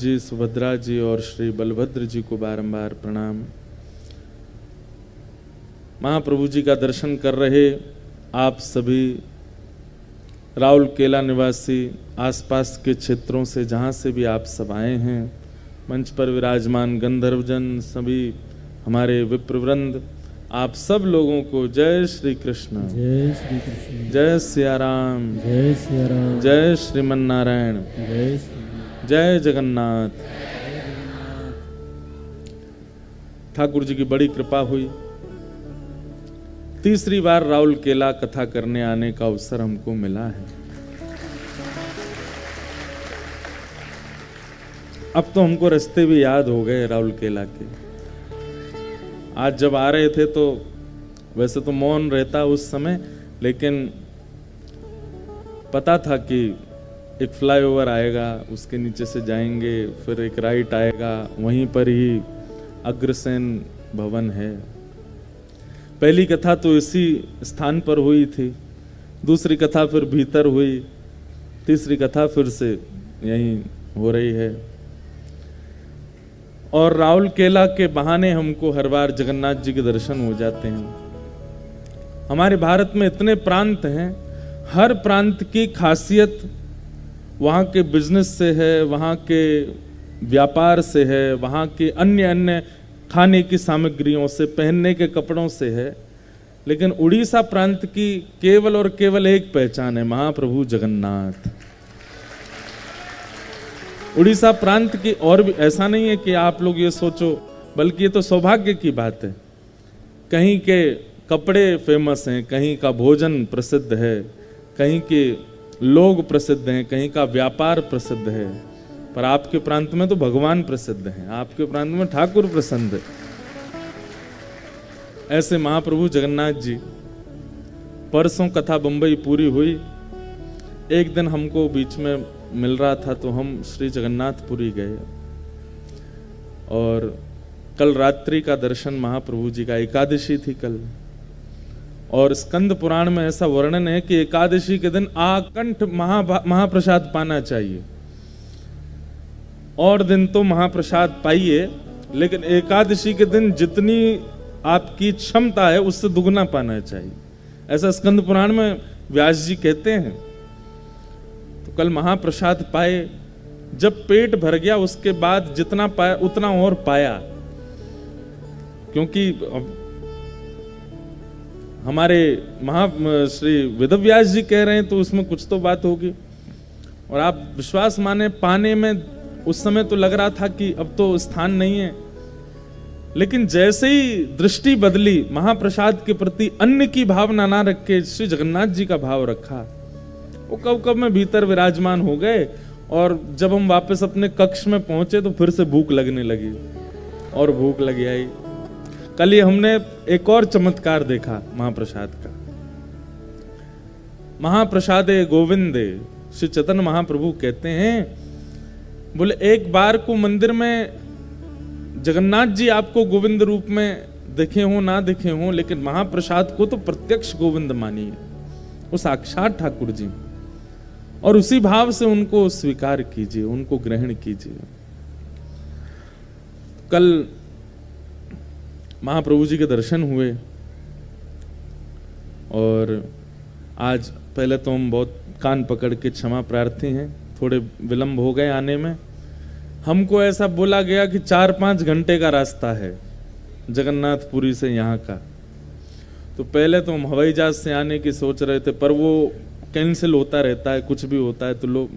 जी, सुभद्रा जी और श्री बलभद्र जी को बारंबार प्रणाम। महाप्रभु जी का दर्शन कर रहे आप सभी राउरकेला निवासी, आसपास के क्षेत्रों से जहाँ से भी आप सब आए हैं, मंच पर विराजमान गंधर्वजन, सभी हमारे विप्रवृंद, आप सब लोगों को जय श्री कृष्ण, जय श्री कृष्ण, जय सिया राम, जय सिया राम, जय श्रीमन नारायण, जय जय जगन्नाथ। ठाकुर जी की बड़ी कृपा हुई, तीसरी बार राउरकेला कथा करने आने का अवसर हमको मिला है। अब तो हमको रास्ते भी याद हो गए राउरकेला के। आज जब आ रहे थे तो वैसे तो मौन रहता उस समय, लेकिन पता था कि एक फ्लाईओवर आएगा, उसके नीचे से जाएंगे, फिर एक राइट आएगा, वहीं पर ही अग्रसेन भवन है। पहली कथा तो इसी स्थान पर हुई थी, दूसरी कथा फिर भीतर हुई, तीसरी कथा फिर से यहीं हो रही है। और राउरकेला के बहाने हमको हर बार जगन्नाथ जी के दर्शन हो जाते हैं। हमारे भारत में इतने प्रांत हैं, हर प्रांत की खासियत वहाँ के बिजनेस से है, वहाँ के व्यापार से है, वहाँ के अन्य अन्य खाने की सामग्रियों से, पहनने के कपड़ों से है। लेकिन उड़ीसा प्रांत की केवल और केवल एक पहचान है, महाप्रभु जगन्नाथ। उड़ीसा प्रांत की और भी ऐसा नहीं है कि आप लोग ये सोचो, बल्कि ये तो सौभाग्य की बात है। कहीं के कपड़े फेमस हैं, कहीं का भोजन प्रसिद्ध है, कहीं के लोग प्रसिद्ध हैं, कहीं का व्यापार प्रसिद्ध है, पर आपके प्रांत में तो भगवान प्रसिद्ध हैं, आपके प्रांत में ठाकुर प्रसन्न है। ऐसे महाप्रभु जगन्नाथ जी, परसों कथा बंबई पूरी हुई, एक दिन हमको बीच में मिल रहा था तो हम श्री जगन्नाथपुरी गए और कल रात्रि का दर्शन महाप्रभु जी का, एकादशी थी कल, और स्कंद पुराण में ऐसा वर्णन है कि एकादशी के दिन आकंठ महाप्रसाद पाना चाहिए। और दिन तो महाप्रसाद पाइए, लेकिन एकादशी के दिन जितनी आपकी क्षमता है उससे दुगना पाना चाहिए, ऐसा स्कंद पुराण में व्यास जी कहते हैं। तो कल महाप्रसाद पाए, जब पेट भर गया उसके बाद जितना पाया उतना और पाया, क्योंकि हमारे श्री वेदव्यास जी कह रहे हैं तो उसमें कुछ तो बात होगी। और आप विश्वास माने, पाने में उस समय तो लग रहा था कि अब तो स्थान नहीं है, लेकिन जैसे ही दृष्टि बदली, महाप्रसाद के प्रति अन्न की भावना ना रख के श्री जगन्नाथ जी का भाव रखा, वो कब कब में भीतर विराजमान हो गए। और जब हम वापस अपने कक्ष में पहुंचे तो फिर से भूख लगने लगी, और भूख लगी आई। कल ही हमने एक और चमत्कार देखा महाप्रसाद का। महाप्रसादे गोविंदे, श्री चैतन्य महाप्रभु कहते हैं, बोले एक बार को मंदिर में जगन्नाथ जी आपको गोविंद रूप में दिखे हो ना दिखे हो, लेकिन महाप्रसाद को तो प्रत्यक्ष गोविंद मानिए, वो साक्षात ठाकुर जी, और उसी भाव से उनको स्वीकार कीजिए, उनको ग्रहण कीजिए। कल महाप्रभु जी के दर्शन हुए, और आज पहले तो हम बहुत कान पकड़ के क्षमा प्रार्थी हैं, थोड़े विलंब हो गए आने में। हमको ऐसा बोला गया कि 4-5 घंटे का रास्ता है जगन्नाथपुरी से यहाँ का। तो पहले तो हम हवाई जहाज से आने की सोच रहे थे, पर वो कैंसिल होता रहता है, कुछ भी होता है। तो लोग,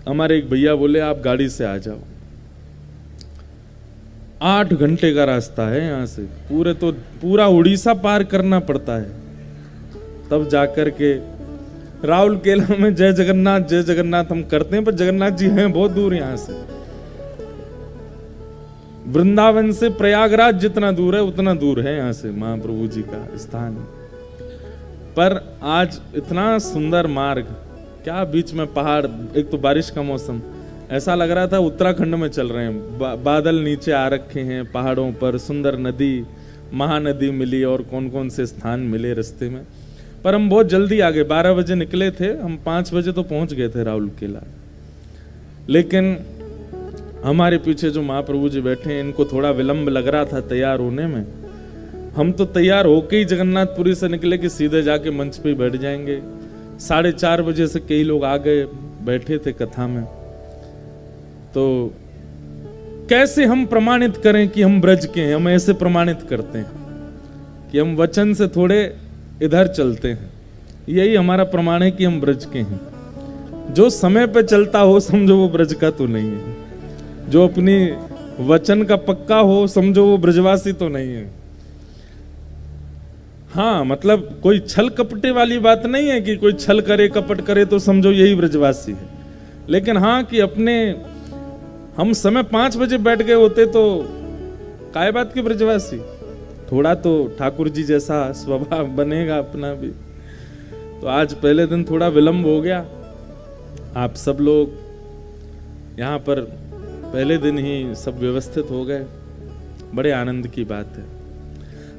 हमारे एक भैया बोले आप गाड़ी से आ जाओ। 8 घंटे का रास्ता है यहाँ से, पूरा उड़ीसा पार करना पड़ता है, तब जाकर के राउरकेला में जय जगन्नाथ हम करते हैं, पर जगन्नाथ जी हैं बहुत दूर यहाँ से। वृंदावन से प्रयागराज जितना दूर है उतना दूर है यहाँ से महाप्रभु जी का स्थान। पर आज इतना सुंदर मार्ग, क्या बीच में पहाड़, एक तो बारिश का मौसम, ऐसा लग रहा था उत्तराखंड में चल रहे हैं। बादल नीचे आ रखे हैं पहाड़ों पर, सुंदर नदी, महानदी मिली, और कौन कौन से स्थान मिले रास्ते में। पर हम बहुत जल्दी आ गए, 12 बजे निकले थे हम, 5 बजे तो पहुंच गए थे राउरकेला। लेकिन हमारे पीछे जो महाप्रभु जी बैठे हैं, इनको थोड़ा विलंब लग रहा था तैयार होने में। हम तो तैयार होके ही जगन्नाथपुरी से निकले कि सीधे जाके मंच पे ही बैठ जाएंगे। 4:30 बजे से कई लोग आ गए, बैठे थे कथा में। तो कैसे हम प्रमाणित करें कि हम ब्रज के हैं? हम ऐसे प्रमाणित करते हैं कि हम वचन से थोड़े इधर चलते हैं। यही हमारा प्रमाण है कि हम ब्रज के हैं। जो समय पे चलता हो समझो वो ब्रज का तो नहीं है, जो अपनी वचन का पक्का हो समझो वो ब्रजवासी तो नहीं है। हाँ, मतलब कोई छल कपटे वाली बात नहीं है कि कोई छल करे कपट करे तो समझो यही ब्रजवासी है। लेकिन हाँ कि अपने हम समय 5 बजे बैठ गए होते तो काय बात के ब्रजवासी, थोड़ा तो ठाकुर जी जैसा स्वभाव बनेगा अपना भी। तो आज पहले दिन थोड़ा विलंब हो गया। आप सब लोग यहाँ पर पहले दिन ही सब व्यवस्थित हो गए, बड़े आनंद की बात है।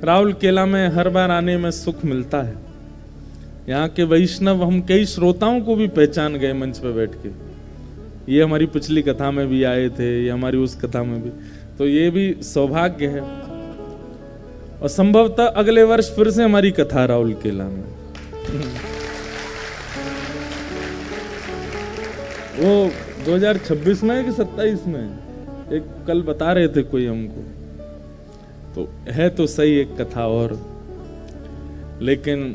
राहुल केला में हर बार आने में सुख मिलता है। यहाँ के वैष्णव हम कई श्रोताओं को भी पहचान गए मंच पर बैठ के। ये हमारी पिछली कथा में भी आए थे, ये हमारी उस कथा में भी, तो ये भी सौभाग्य है। और संभवतः अगले वर्ष फिर से हमारी कथा राहुल केला में। वो 2026 में है कि 27 में, एक कल बता रहे थे कोई हमको। तो है तो सही एक कथा और, लेकिन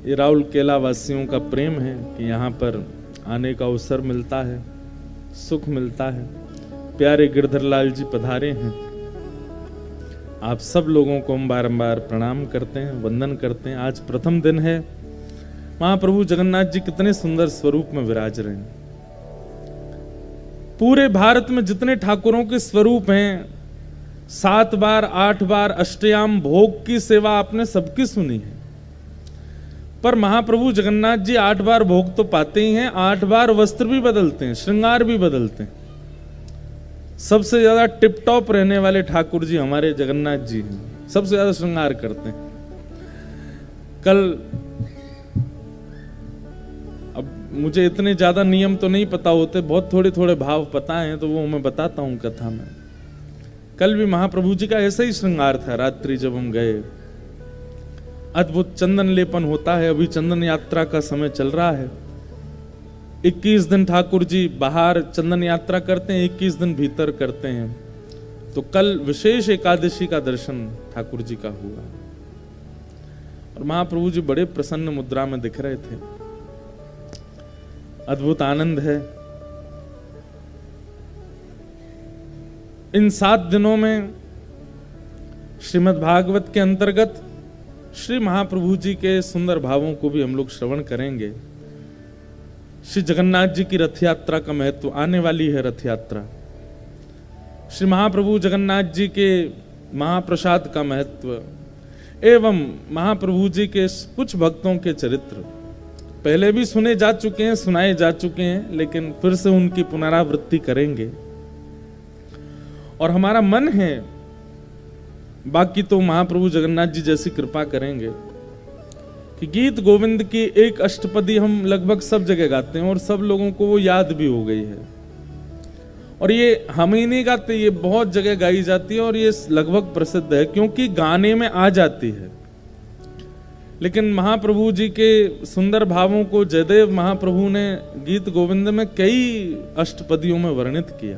ये राहुल केला वासियों का प्रेम है कि यहाँ पर आने का अवसर मिलता है, सुख मिलता है। प्यारे गिरधरलाल जी पधारे हैं। आप सब लोगों को हम बारंबार प्रणाम करते हैं, वंदन करते हैं। आज प्रथम दिन है। महाप्रभु जगन्नाथ जी कितने सुंदर स्वरूप में विराज रहे हैं। पूरे भारत में जितने ठाकुरों के स्वरूप हैं, 7 बार 8 बार अष्टयाम भोग की सेवा आपने सबकी सुनी है। पर महाप्रभु जगन्नाथ जी 8 बार भोग तो पाते ही हैं, 8 बार वस्त्र भी बदलते हैं, श्रृंगार भी बदलते हैं। सबसे ज्यादा टिप टॉप रहने वाले ठाकुर जी हमारे जगन्नाथ जी हैं, सबसे ज्यादा श्रृंगार करते हैं। कल, अब मुझे इतने ज्यादा नियम तो नहीं पता होते, बहुत थोड़े थोड़े भाव पता हैं, तो वो मैं बताता हूं कथा में। कल भी महाप्रभु जी का ऐसा ही श्रृंगार था। रात्रि जब हम गए, अद्भुत चंदन लेपन होता है। अभी चंदन यात्रा का समय चल रहा है। 21 दिन ठाकुर जी बाहर चंदन यात्रा करते हैं, 21 दिन भीतर करते हैं। तो कल विशेष एकादशी का दर्शन ठाकुर जी का हुआ और महाप्रभु जी बड़े प्रसन्न मुद्रा में दिख रहे थे। अद्भुत आनंद है। इन 7 दिनों में श्रीमद् भागवत के अंतर्गत श्री महाप्रभु जी के सुंदर भावों को भी हम लोग श्रवण करेंगे। श्री जगन्नाथ जी की रथ यात्रा का महत्व, आने वाली है रथ यात्रा। श्री महाप्रभु जगन्नाथ जी के महाप्रसाद का महत्व एवं महाप्रभु जी के कुछ भक्तों के चरित्र पहले भी सुने जा चुके हैं, सुनाए जा चुके हैं, लेकिन फिर से उनकी पुनरावृत्ति करेंगे। और हमारा मन है, बाकी तो महाप्रभु जगन्नाथ जी जैसी कृपा करेंगे कि गीत गोविंद की एक अष्टपदी हम लगभग सब जगह गाते हैं और सब लोगों को वो याद भी हो गई है। और ये हम ही नहीं गाते, ये बहुत जगह गाई जाती है और ये लगभग प्रसिद्ध है क्योंकि गाने में आ जाती है। लेकिन महाप्रभु जी के सुंदर भावों को जयदेव महाप्रभु ने गीत गोविंद में कई अष्टपदियों में वर्णित किया।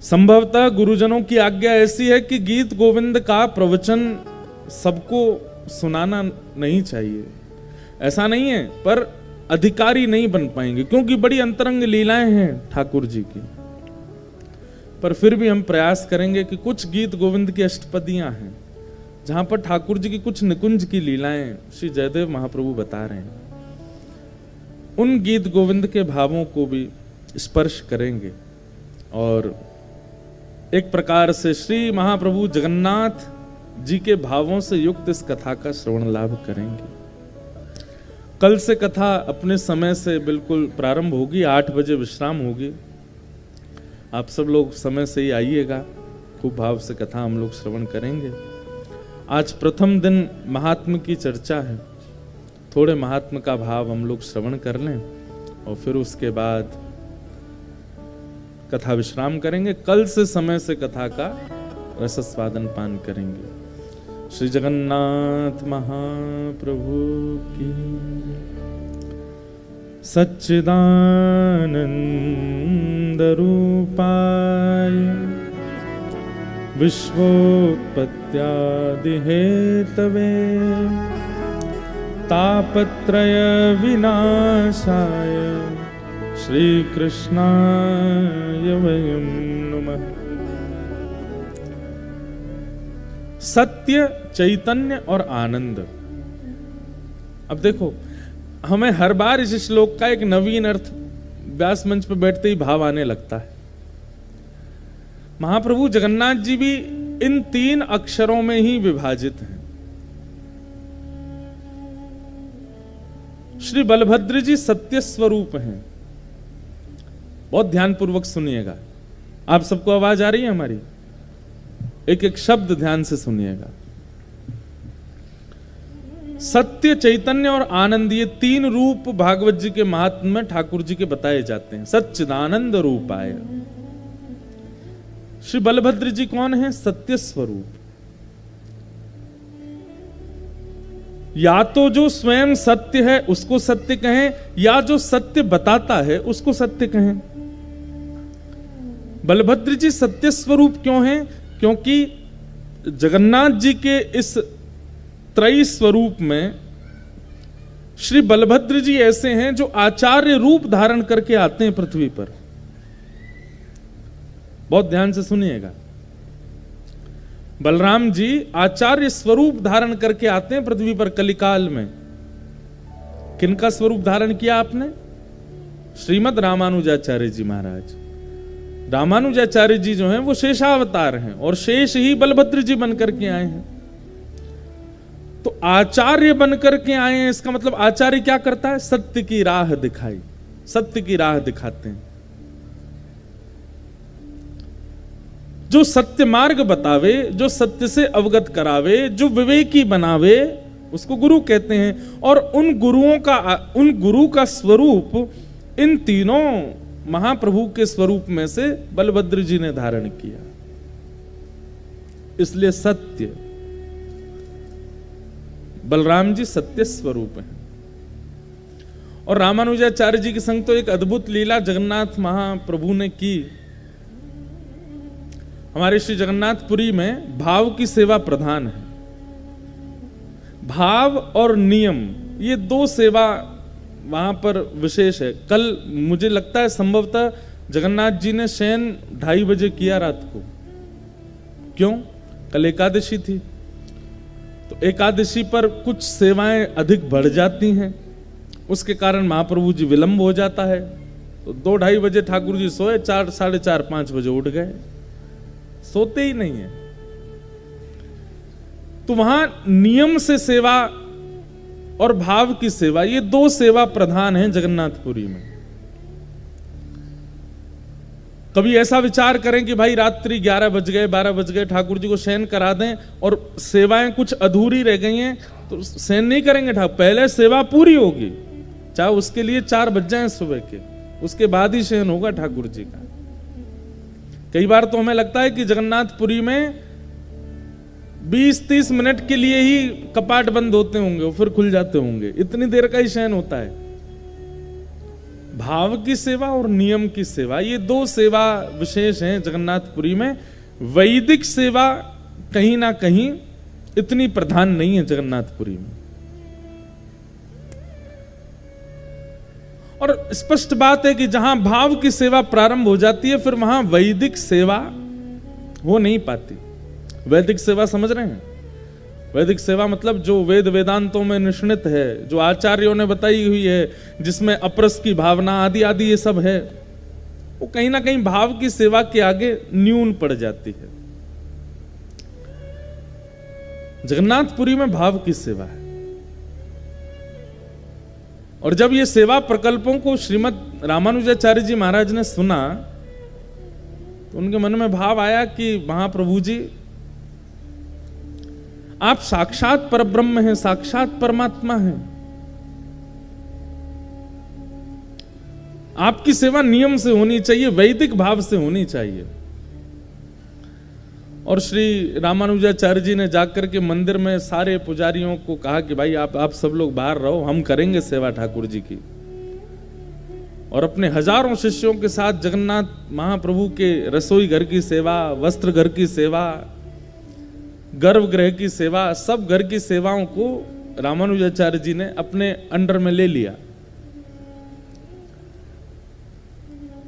संभवतः गुरुजनों की आज्ञा ऐसी है कि गीत गोविंद का प्रवचन सबको सुनाना नहीं चाहिए, ऐसा नहीं है, पर अधिकारी नहीं बन पाएंगे क्योंकि बड़ी अंतरंग लीलाएं हैं ठाकुर जी की। पर फिर भी हम प्रयास करेंगे कि कुछ गीत गोविंद की अष्टपदियां हैं जहां पर ठाकुर जी की कुछ निकुंज की लीलाएं श्री जयदेव महाप्रभु बता रहे हैं, उन गीत गोविंद के भावों को भी स्पर्श करेंगे और एक प्रकार से श्री महाप्रभु जगन्नाथ जी के भावों से युक्त इस कथा का श्रवण लाभ करेंगे। कल से कथा अपने समय से बिल्कुल प्रारंभ होगी, 8 बजे विश्राम होगी। आप सब लोग समय से ही आइएगा, खूब भाव से कथा हम लोग श्रवण करेंगे। आज प्रथम दिन महात्म की चर्चा है, थोड़े महात्म का भाव हम लोग श्रवण कर लें और फिर उसके बाद कथा विश्राम करेंगे। कल से समय से कथा का रसस्वादन पान करेंगे। श्री जगन्नाथ महाप्रभु की सच्चिदानंद रूपाय विश्वोत्पत्त्यादि हेतवे तापत्रय विनाशाय श्री कृष्णाय वयं नमः। सत्य, चैतन्य और आनंद। अब देखो, हमें हर बार इस श्लोक का एक नवीन अर्थ व्यास मंच पर बैठते ही भाव आने लगता है। महाप्रभु जगन्नाथ जी भी इन 3 अक्षरों में ही विभाजित हैं। श्री बलभद्र जी सत्य स्वरूप हैं। बहुत ध्यान पूर्वक सुनिएगा। आप सबको आवाज आ रही है हमारी? एक एक शब्द ध्यान से सुनिएगा। सत्य, चैतन्य और आनंद, ये 3 रूप भागवत जी के महात्म में ठाकुर जी के बताए जाते हैं। सच्चिदानंद रूपाय। श्री बलभद्र जी कौन है? सत्य स्वरूप। या तो जो स्वयं सत्य है उसको सत्य कहें, या जो सत्य बताता है उसको सत्य कहें। बलभद्र जी सत्य स्वरूप क्यों हैं? क्योंकि जगन्नाथ जी के इस त्रयी स्वरूप में श्री बलभद्र जी ऐसे हैं जो आचार्य रूप धारण करके आते हैं पृथ्वी पर। बहुत ध्यान से सुनिएगा। बलराम जी आचार्य स्वरूप धारण करके आते हैं पृथ्वी पर कलिकाल में। किनका स्वरूप धारण किया आपने? श्रीमद रामानुजाचार्य जी महाराज। रामानुजाचार्य जी जो हैं वो शेषावतार हैं और शेष ही बलभद्र जी बनकर के आए हैं। तो आचार्य बनकर के आए हैं, इसका मतलब आचार्य क्या करता है? सत्य की राह दिखाई, सत्य की राह दिखाते हैं। जो सत्य मार्ग बतावे, जो सत्य से अवगत करावे, जो विवेकी बनावे, उसको गुरु कहते हैं। और उन गुरु का स्वरूप इन 3 महाप्रभु के स्वरूप में से बलभद्र जी ने धारण किया। इसलिए सत्य, बलराम जी सत्य स्वरूप हैं। और रामानुजाचार्य जी के संग तो एक अद्भुत लीला जगन्नाथ महाप्रभु ने की। हमारे श्री जगन्नाथपुरी में भाव की सेवा प्रधान है। भाव और नियम, ये 2 सेवा वहां पर विशेष है। कल मुझे लगता है संभवतः जगन्नाथ जी ने शयन 2:30 बजे किया रात को। क्यों? कल एकादशी थी, तो एकादशी पर कुछ सेवाएं अधिक बढ़ जाती हैं, उसके कारण महाप्रभु जी विलंब हो जाता है। तो 2-2:30 बजे ठाकुर जी सोए, 4, 4:30, 5 बजे उठ गए। सोते ही नहीं है। तो वहां नियम से सेवा और भाव की सेवा, ये 2 सेवा प्रधान हैं जगन्नाथपुरी में। कभी ऐसा विचार करें कि भाई रात्रि 11 बज गए, 12 बज गए, ठाकुर जी को शयन करा दें और सेवाएं कुछ अधूरी रह गई हैं, तो शयन नहीं करेंगे ठाकुर, पहले सेवा पूरी होगी, चाहे उसके लिए 4 बज जाएं सुबह के, उसके बाद ही शयन होगा ठाकुर जी का। कई बार तो हमें लगता है कि जगन्नाथपुरी में 20-30 मिनट के लिए ही कपाट बंद होते होंगे और फिर खुल जाते होंगे, इतनी देर का ही शयन होता है। भाव की सेवा और नियम की सेवा, ये 2 सेवा विशेष हैं जगन्नाथपुरी में। वैदिक सेवा कहीं ना कहीं इतनी प्रधान नहीं है जगन्नाथपुरी में। और स्पष्ट बात है कि जहां भाव की सेवा प्रारंभ हो जाती है, फिर वहां वैदिक सेवा हो नहीं पाती। वैदिक सेवा समझ रहे हैं? वैदिक सेवा मतलब जो वेद वेदांतों में निष्णित है, जो आचार्यों ने बताई हुई है, जिसमें अपरस की भावना आदि आदि ये सब है, वो कहीं ना कहीं भाव की सेवा के आगे न्यून पड़ जाती है। जगन्नाथपुरी में भाव की सेवा है। और जब ये सेवा प्रकल्पों को श्रीमद रामानुजाचार्य जी महाराज ने सुना, तो उनके मन में भाव आया कि महाप्रभु जी, आप साक्षात परब्रह्म हैं, साक्षात परमात्मा हैं। आपकी सेवा नियम से होनी चाहिए, वैदिक भाव से होनी चाहिए। और श्री रामानुजाचार्य जी ने जाकर के मंदिर में सारे पुजारियों को कहा कि भाई आप सब लोग बाहर रहो, हम करेंगे सेवा ठाकुर जी की। और अपने हजारों शिष्यों के साथ जगन्नाथ महाप्रभु के रसोई घर की सेवा, वस्त्र घर की सेवा, गर्भगृह की सेवा, सब घर की सेवाओं को रामानुजाचार्य जी ने अपने अंडर में ले लिया।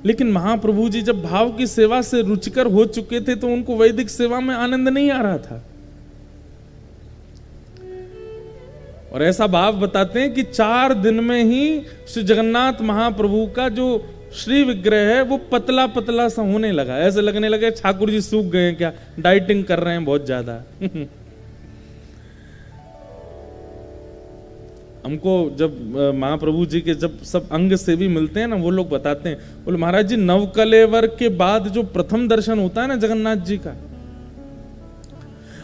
लेकिन महाप्रभु जी जब भाव की सेवा से रुचिकर हो चुके थे तो उनको वैदिक सेवा में आनंद नहीं आ रहा था। और ऐसा भाव बताते हैं कि 4 दिन में ही श्री जगन्नाथ महाप्रभु का जो श्री विग्रह है वो पतला पतला सा होने लगा। ऐसे लगने लगे ठाकुर जी सूख गए हैं क्या, डाइटिंग कर रहे हैं बहुत ज्यादा। हमको जब महाप्रभु जी के जब सब अंग सेवी मिलते हैं ना, वो लोग बताते हैं, बोले महाराज जी नवकलेवर के बाद जो प्रथम दर्शन होता है ना जगन्नाथ जी का,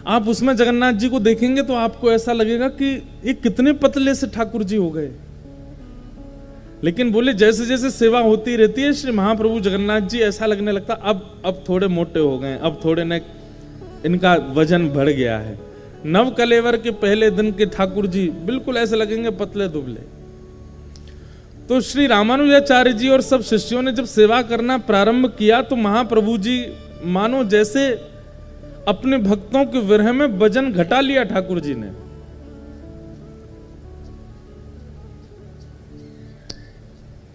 आप उसमें जगन्नाथ जी को देखेंगे तो आपको ऐसा लगेगा कि ये कितने पतले से ठाकुर जी हो गए। लेकिन बोले जैसे जैसे सेवा होती रहती है श्री महाप्रभु जगन्नाथ जी ऐसा लगने लगता अब थोड़े मोटे हो गए, अब थोड़े न इनका वजन बढ़ गया है। नव कलेवर के पहले दिन के ठाकुर जी बिल्कुल ऐसे लगेंगे पतले दुबले। तो श्री रामानुजाचार्य जी और सब शिष्यों ने जब सेवा करना प्रारंभ किया तो महाप्रभु जी मानो जैसे अपने भक्तों के विरह में वजन घटा लिया ठाकुर जी ने।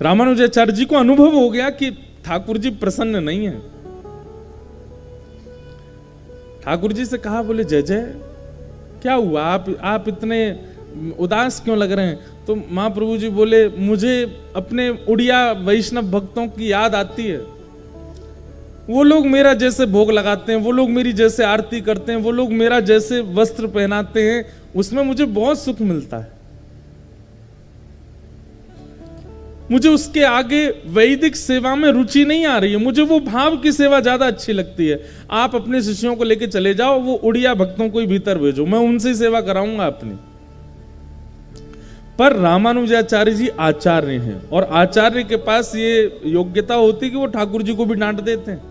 रामानुजाचार्य जी को अनुभव हो गया कि ठाकुर जी प्रसन्न नहीं है। ठाकुर जी से कहा, बोले जय जय क्या हुआ, आप इतने उदास क्यों लग रहे हैं? तो महाप्रभु जी बोले मुझे अपने उड़िया वैष्णव भक्तों की याद आती है। वो लोग मेरा जैसे भोग लगाते हैं, वो लोग मेरी जैसे आरती करते हैं, वो लोग मेरा जैसे वस्त्र पहनाते हैं, उसमें मुझे बहुत सुख मिलता है। मुझे उसके आगे वैदिक सेवा में रुचि नहीं आ रही है, मुझे वो भाव की सेवा ज्यादा अच्छी लगती है। आप अपने शिष्यों को लेके चले जाओ, वो उड़िया भक्तों को ही भीतर भेजो, मैं उनसे ही सेवा कराऊंगा अपनी। पर रामानुजाचार्य जी आचार्य हैं और आचार्य के पास ये योग्यता होती कि वो ठाकुर जी को भी डांट देते हैं।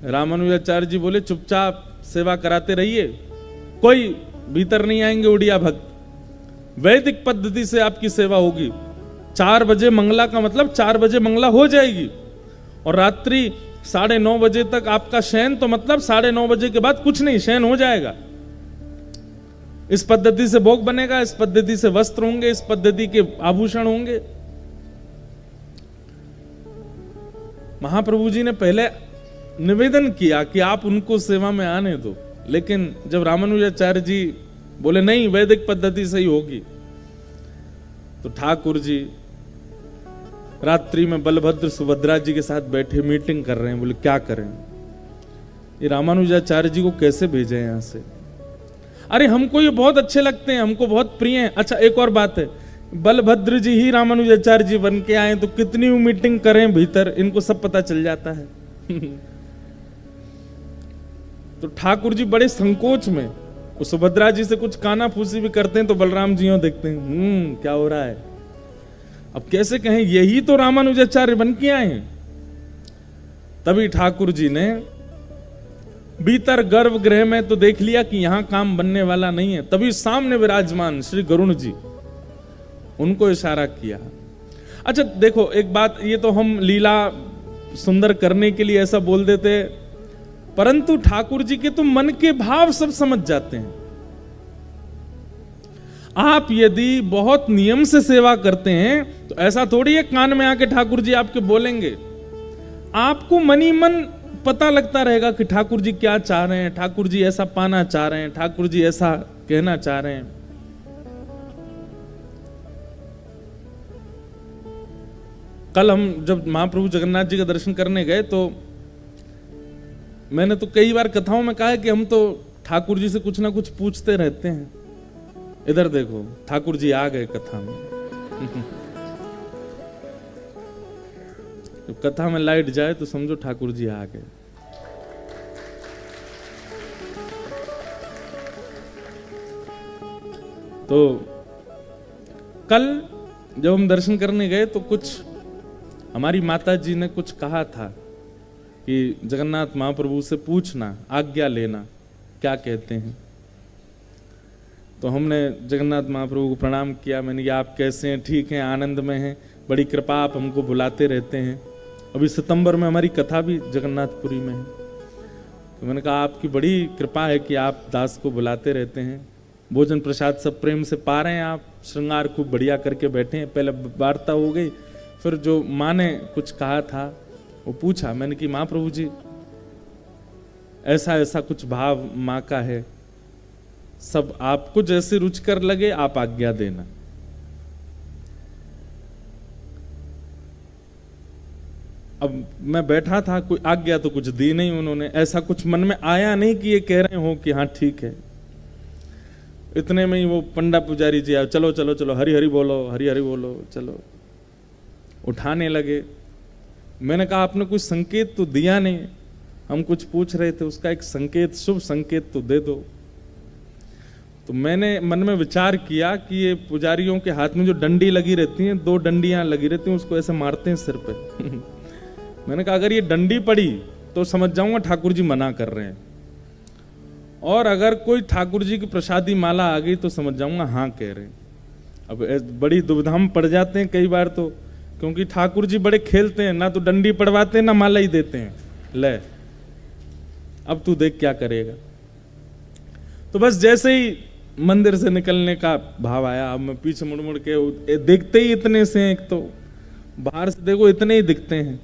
रामानुजाचार्य जी बोले चुपचाप सेवा कराते रहिए, कोई भीतर नहीं आएंगे उड़िया भक्त, वैदिक पद्धति से आपकी सेवा होगी। 4 बजे मंगला का मतलब 4 बजे मंगला हो जाएगी और रात्रि 9:30 बजे तक आपका शयन, तो मतलब 9:30 बजे के बाद कुछ नहीं, शयन हो जाएगा। इस पद्धति से भोग बनेगा, इस पद्धति से वस्त्र होंगे, इस पद्धति के आभूषण होंगे। महाप्रभु जी ने पहले निवेदन किया कि आप उनको सेवा में आने दो, लेकिन जब रामानुजाचार्य जी बोले नहीं वैदिक पद्धति से ही होगी, तो ठाकुर जी रात्रि में बलभद्र सुभद्रा जी के साथ बैठे मीटिंग कर रहे हैं। बोले क्या करें, ये रामानुजाचार्य जी को कैसे भेजें यहां से? अरे हमको ये बहुत अच्छे लगते हैं, हमको बहुत प्रिय हैं। अच्छा एक और बात है, बलभद्र जी ही रामानुजाचार्य जी बन के आए तो कितनी मीटिंग करें भीतर, इनको सब पता चल जाता है। तो ठाकुर जी बड़े संकोच में, सुभद्रा जी से कुछ काना फूसी भी करते हैं तो बलराम जी देखते हैं क्या हो रहा है। अब कैसे कहें, यही तो रामानुजाचार्य बन के आए हैं। तभी ठाकुर जी ने भीतर गर्भगृह में तो देख लिया कि यहां काम बनने वाला नहीं है। तभी सामने विराजमान श्री गरुण जी, उनको इशारा किया। अच्छा देखो एक बात, ये तो हम लीला सुंदर करने के लिए ऐसा बोल देते, परंतु ठाकुर जी के तो मन के भाव सब समझ जाते हैं। आप यदि बहुत नियम से सेवा करते हैं तो ऐसा थोड़ी है कान में आके ठाकुर जी आपके बोलेंगे। आपको मनी मन पता लगता रहेगा कि ठाकुर जी क्या चाह रहे हैं, ठाकुर जी ऐसा पाना चाह रहे हैं, ठाकुर जी ऐसा कहना चाह रहे हैं। कल हम जब महाप्रभु जगन्नाथ जी का दर्शन करने गए तो मैंने तो कई बार कथाओं में कहा है कि हम तो ठाकुर जी से कुछ ना कुछ पूछते रहते हैं। इधर देखो ठाकुर जी आ गए कथा में। जब कथा में लाइट जाए तो समझो ठाकुर जी आ गए। तो कल जब हम दर्शन करने गए तो कुछ हमारी माता जी ने कुछ कहा था कि जगन्नाथ महाप्रभु से पूछना, आज्ञा लेना, क्या कहते हैं। तो हमने जगन्नाथ महाप्रभु को प्रणाम किया। मैंने कहा आप कैसे हैं? ठीक हैं, आनंद में हैं, बड़ी कृपा, आप हमको बुलाते रहते हैं। अभी सितंबर में हमारी कथा भी जगन्नाथपुरी में है। तो मैंने कहा आपकी बड़ी कृपा है कि आप दास को बुलाते रहते हैं, भोजन प्रसाद सब प्रेम से पा रहे हैं, आप श्रृंगार खूब बढ़िया करके बैठे हैं। पहले वार्ता हो गई, फिर जो माँ ने कुछ कहा था वो पूछा। मैंने कि महाप्रभु जी ऐसा ऐसा कुछ भाव माँ का है, सब आपको जैसे रुचिकर लगे आप आज्ञा देना। अब मैं बैठा था, कोई आज्ञा तो कुछ दी नहीं उन्होंने, ऐसा कुछ मन में आया नहीं कि ये कह रहे हो कि हाँ ठीक है। इतने में ही वो पंडा पुजारी जी आए, चलो चलो चलो हरि हरि बोलो, हरि हरि बोलो, चलो उठाने लगे। मैंने कहा आपने कुछ संकेत तो दिया नहीं, हम कुछ पूछ रहे थे, उसका एक संकेत, शुभ संकेत तो दे दो। तो मैंने मन में विचार किया कि ये पुजारियों के हाथ में जो डंडी लगी रहती हैं, 2 डंडियां लगी रहती हैं, उसको ऐसे मारते हैं सिर पे। मैंने कहा अगर ये डंडी पड़ी तो समझ जाऊंगा ठाकुर जी मना कर रहे हैं, और अगर कोई ठाकुर जी की प्रसादी माला आ गई तो समझ जाऊंगा हाँ कह रहे हैं। अब बड़ी दुविधा में पड़ जाते हैं कई बार तो, क्योंकि ठाकुर जी बड़े खेलते हैं, ना तो डंडी पड़वाते हैं ना माला ही देते हैं। ले अब तू देख क्या करेगा। तो बस जैसे ही मंदिर से निकलने का भाव आया, अब मैं पीछे मुड़ मुड़ के देखते ही इतने से हैं, एक तो बाहर से देखो इतने ही दिखते हैं।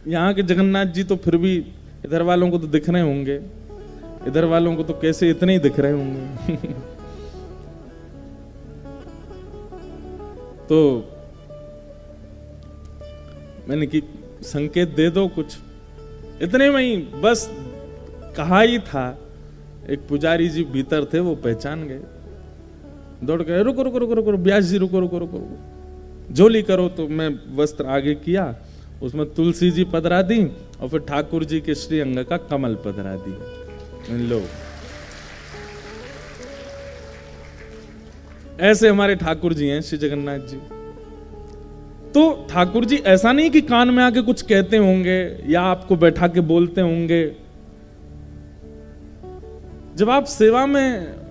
यहाँ के जगन्नाथ जी तो फिर भी इधर वालों को तो दिख रहे होंगे, इधर वालों को तो कैसे इतने ही दिख रहे होंगे। तो मैंने कि संकेत दे दो कुछ। इतने में ही बस कहा ही था, एक पुजारी जी भीतर थे, वो पहचान गए, दौड़ गए, रुको रुको रुको रुको व्यास जी रुको रुको रुको, झोली करो। तो मैं वस्त्र आगे किया, उसमें तुलसी जी पधरा दी और फिर ठाकुर जी के श्री अंग का कमल पधरा दी। लो ऐसे हमारे ठाकुर जी हैं श्री जगन्नाथ जी। तो ठाकुर जी ऐसा नहीं कि कान में आके कुछ कहते होंगे या आपको बैठा के बोलते होंगे। जब आप सेवा में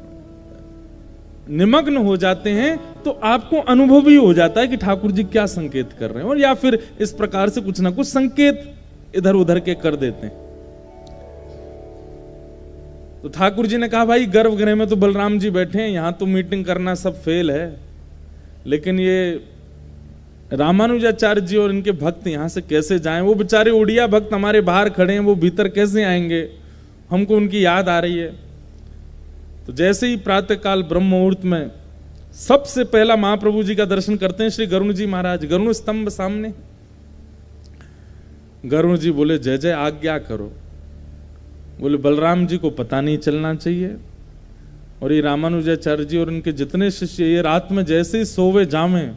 निमग्न हो जाते हैं तो आपको अनुभव ही हो जाता है कि ठाकुर जी क्या संकेत कर रहे हैं, और या फिर इस प्रकार से कुछ ना कुछ संकेत इधर उधर के कर देते हैं। तो ठाकुर जी ने कहा भाई गर्भगृह में तो बलराम जी बैठे हैं, यहां तो मीटिंग करना सब फेल है, लेकिन ये रामानुजाचार्य जी और इनके भक्त यहां से कैसे जाएं? वो बेचारे उड़िया भक्त हमारे बाहर खड़े हैं, वो भीतर कैसे आएंगे? हमको उनकी याद आ रही है। तो जैसे ही प्रातःकाल ब्रह्म मुहूर्त में सबसे पहला महाप्रभु जी का दर्शन करते हैं श्री गरुण जी महाराज, गरुण स्तंभ सामने। गरुण जी बोले जय जय, आज्ञा करो। बोले बलराम जी को पता नहीं चलना चाहिए, और ये रामानुजाचार्य जी और इनके जितने शिष्य ये रात में जैसे ही सोवे जावे,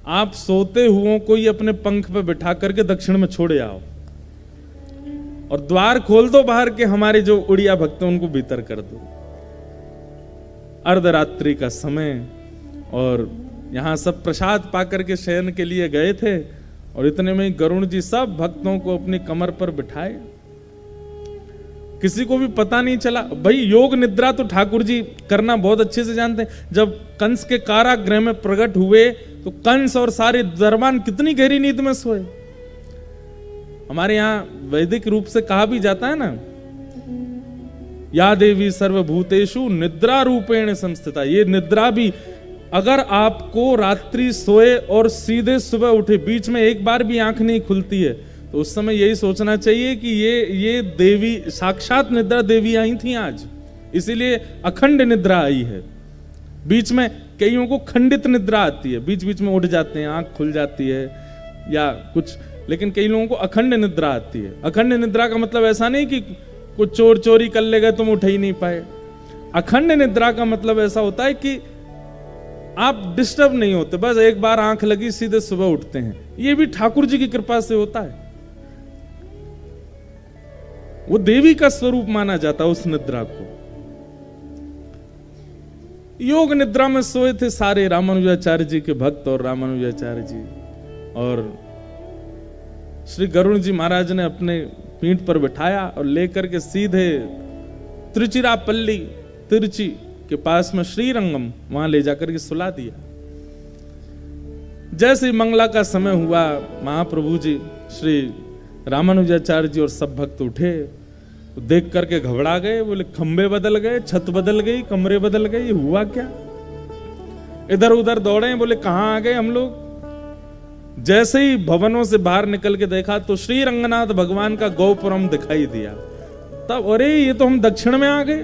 आप सोते हुओं को ही अपने पंख पे बिठा करके दक्षिण में छोड़े आओ और द्वार खोल दो बाहर के, हमारे जो उड़िया भक्त हैं उनको भीतर कर दो। अर्धरात्रि का समय, और यहां सब प्रसाद पाकर के शयन के लिए गए थे, और इतने में गरुण जी सब भक्तों को अपनी कमर पर बिठाए, किसी को भी पता नहीं चला। भाई योग निद्रा तो ठाकुर जी करना बहुत अच्छे से जानते हैं। जब कंस के कारागृह में प्रकट हुए तो कंस और सारे दरबान कितनी गहरी नींद में सोए। हमारे यहाँ वैदिक रूप से कहा भी जाता है ना, या देवी सर्वभूतेषु निद्रा रूपेण संस्थिता। ये निद्रा भी, अगर आपको रात्रि सोए और सीधे सुबह उठे, बीच में एक बार भी आंख नहीं खुलती है, तो उस समय यही सोचना चाहिए कि ये देवी साक्षात निद्रा देवी आई थी आज, इसीलिए अखंड निद्रा आई है। बीच में कईयों को खंडित निद्रा आती है, बीच बीच में उठ जाते हैं, आंख खुल जाती है या कुछ, लेकिन कई लोगों को अखंड निद्रा आती है। अखंड निद्रा का मतलब ऐसा नहीं कि कुछ चोर चोरी कर ले गए तुम उठ ही नहीं पाए। अखंड निद्रा का मतलब ऐसा होता है कि आप डिस्टर्ब नहीं होते, बस एक बार आंख लगी सीधे सुबह उठते हैं। ये भी ठाकुर जी की कृपा से होता है। वो देवी का स्वरूप माना जाता है उस निद्रा को। योग निद्रा में सोए थे सारे रामानुजाचार्य जी के भक्त और रामानुजाचार्य जी, और श्री गरुड़ जी महाराज ने अपने पीठ पर बिठाया और लेकर के सीधे तिरुचिरापल्ली, तिरुचि के पास में श्रीरंगम, वहां ले जाकर के सुला दिया। जैसे ही मंगला का समय हुआ, महाप्रभु जी, श्री रामानुजाचार्य जी और सब भक्त उठे, तो देख करके घबरा गए, बोले खंबे बदल गए, छत बदल गई, कमरे बदल गए, ये हुआ क्या? इधर उधर दौड़े, बोले कहां आ गए हम लोग। जैसे ही भवनों से बाहर निकल के देखा तो श्री रंगनाथ भगवान का गोपुरम दिखाई दिया। तब अरे ये तो हम दक्षिण में आ गए।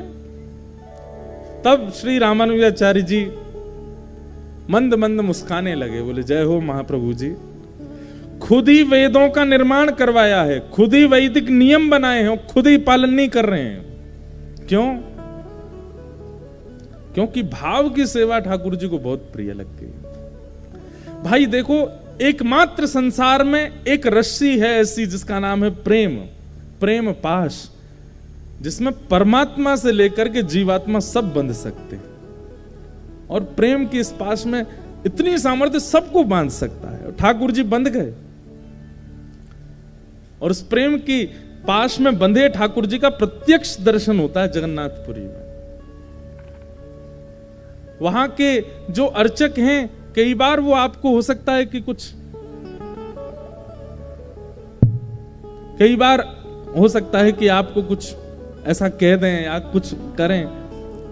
तब श्री रामानुजाचार्य जी मंद मंद मुस्काने लगे, बोले जय हो महाप्रभु जी, खुद ही वेदों का निर्माण करवाया है, खुद ही वैदिक नियम बनाए हैं, खुद ही पालन नहीं कर रहे हैं। क्यों? क्योंकि भाव की सेवा ठाकुर जी को बहुत प्रिय लग गई। भाई देखो, एकमात्र संसार में एक रस्सी है ऐसी जिसका नाम है प्रेम, प्रेम पाश, जिसमें परमात्मा से लेकर के जीवात्मा सब बंध सकते हैं। और प्रेम की इस पाश में इतनी सामर्थ्य सबको बांध सकता है। ठाकुर जी बंध गए और उस प्रेम की पाश में बंधे ठाकुर जी का प्रत्यक्ष दर्शन होता है जगन्नाथपुरी में। वहां के जो अर्चक हैं, कई बार वो आपको हो सकता है कि कुछ, कई बार हो सकता है कि आपको कुछ ऐसा कह दें या कुछ करें,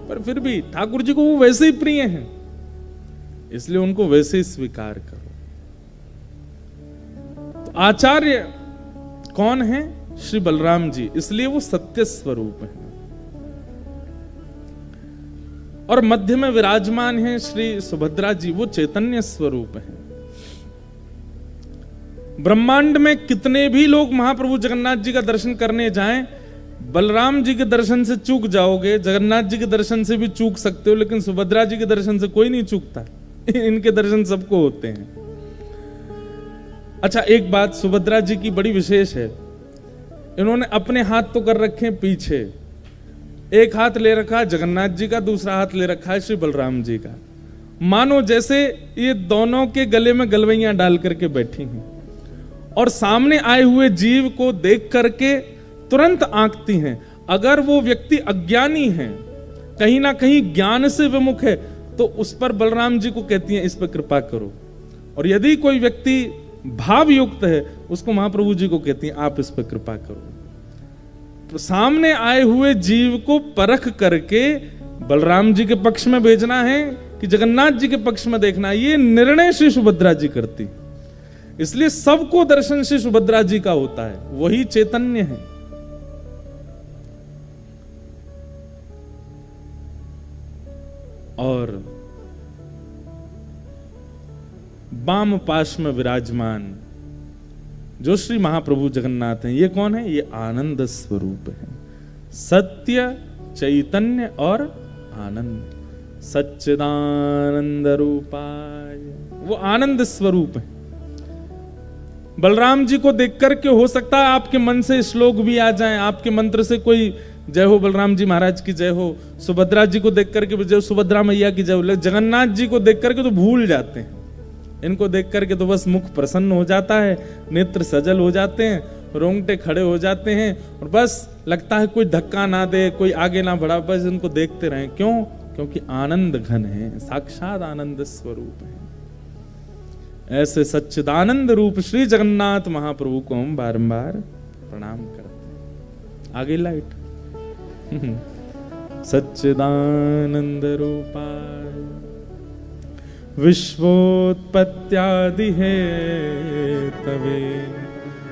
पर फिर भी ठाकुर जी को वो वैसे ही प्रिय हैं, इसलिए उनको वैसे ही स्वीकार करो। तो आचार्य कौन है? श्री बलराम जी, इसलिए वो सत्य स्वरूप है। और मध्य में विराजमान है श्री सुभद्रा जी, वो चैतन्य स्वरूप है। ब्रह्मांड में कितने भी लोग महाप्रभु जगन्नाथ जी का दर्शन करने जाएं, बलराम जी के दर्शन से चूक जाओगे, जगन्नाथ जी के दर्शन से भी चूक सकते हो, लेकिन सुभद्रा जी के दर्शन से कोई नहीं चूकता। इनके दर्शन सबको होते हैं। अच्छा, एक बात सुभद्रा जी की बड़ी विशेष है, इन्होंने अपने हाथ तो कर रखे हैं पीछे, एक हाथ ले रखा है जगन्नाथ जी का, दूसरा हाथ ले रखा है श्री बलराम जी का, मानो जैसे ये दोनों के गले में गलवैयां डाल करके बैठी हैं और सामने आए हुए जीव को देख करके तुरंत आंकती हैं। अगर वो व्यक्ति अज्ञानी है, कहीं ना कहीं ज्ञान से विमुख है, तो उस पर बलराम जी को कहती हैं इस पर कृपा करो, और यदि कोई व्यक्ति भाव युक्त है, उसको महाप्रभु जी को कहती हैं आप इस पर कृपा करो। तो सामने आए हुए जीव को परख करके बलराम जी के पक्ष में भेजना है कि जगन्नाथ जी के पक्ष में देखना है, ये निर्णय श्री सुभद्रा जी करती। इसलिए सबको दर्शन श्री सुभद्रा जी का होता है, वही चैतन्य है। और वाम पाश में विराजमान जो श्री महाप्रभु जगन्नाथ हैं, ये कौन है? ये आनंद स्वरूप है, सत्य, चैतन्य और आनंद, सच्चिदानंद रूपाय, वो आनंद स्वरूप है। बलराम जी को देख करके हो सकता है आपके मन से श्लोक भी आ जाएं, आपके मंत्र से कोई जय हो बलराम जी महाराज की जय हो, सुभद्रा जी को देख करके जय सुभद्रा मैया की जय हो, जगन्नाथ जी को देख करके तो भूल जाते हैं। इनको देख करके तो बस मुख प्रसन्न हो जाता है, नेत्र सजल हो जाते हैं, रोंगटे खड़े हो जाते हैं, और बस लगता है कोई धक्का ना दे, कोई आगे ना बढ़ा, बस इनको देखते रहें। क्यों? क्योंकि आनंद घन है, साक्षात आनंद स्वरूप है। ऐसे सच्चिदानंद रूप श्री जगन्नाथ महाप्रभु को हम बारंबार प्रणाम करते हैं। आगे लाइट सच्चिदानंद रूपाय विश्वोत्पत्त्यादि है तवे,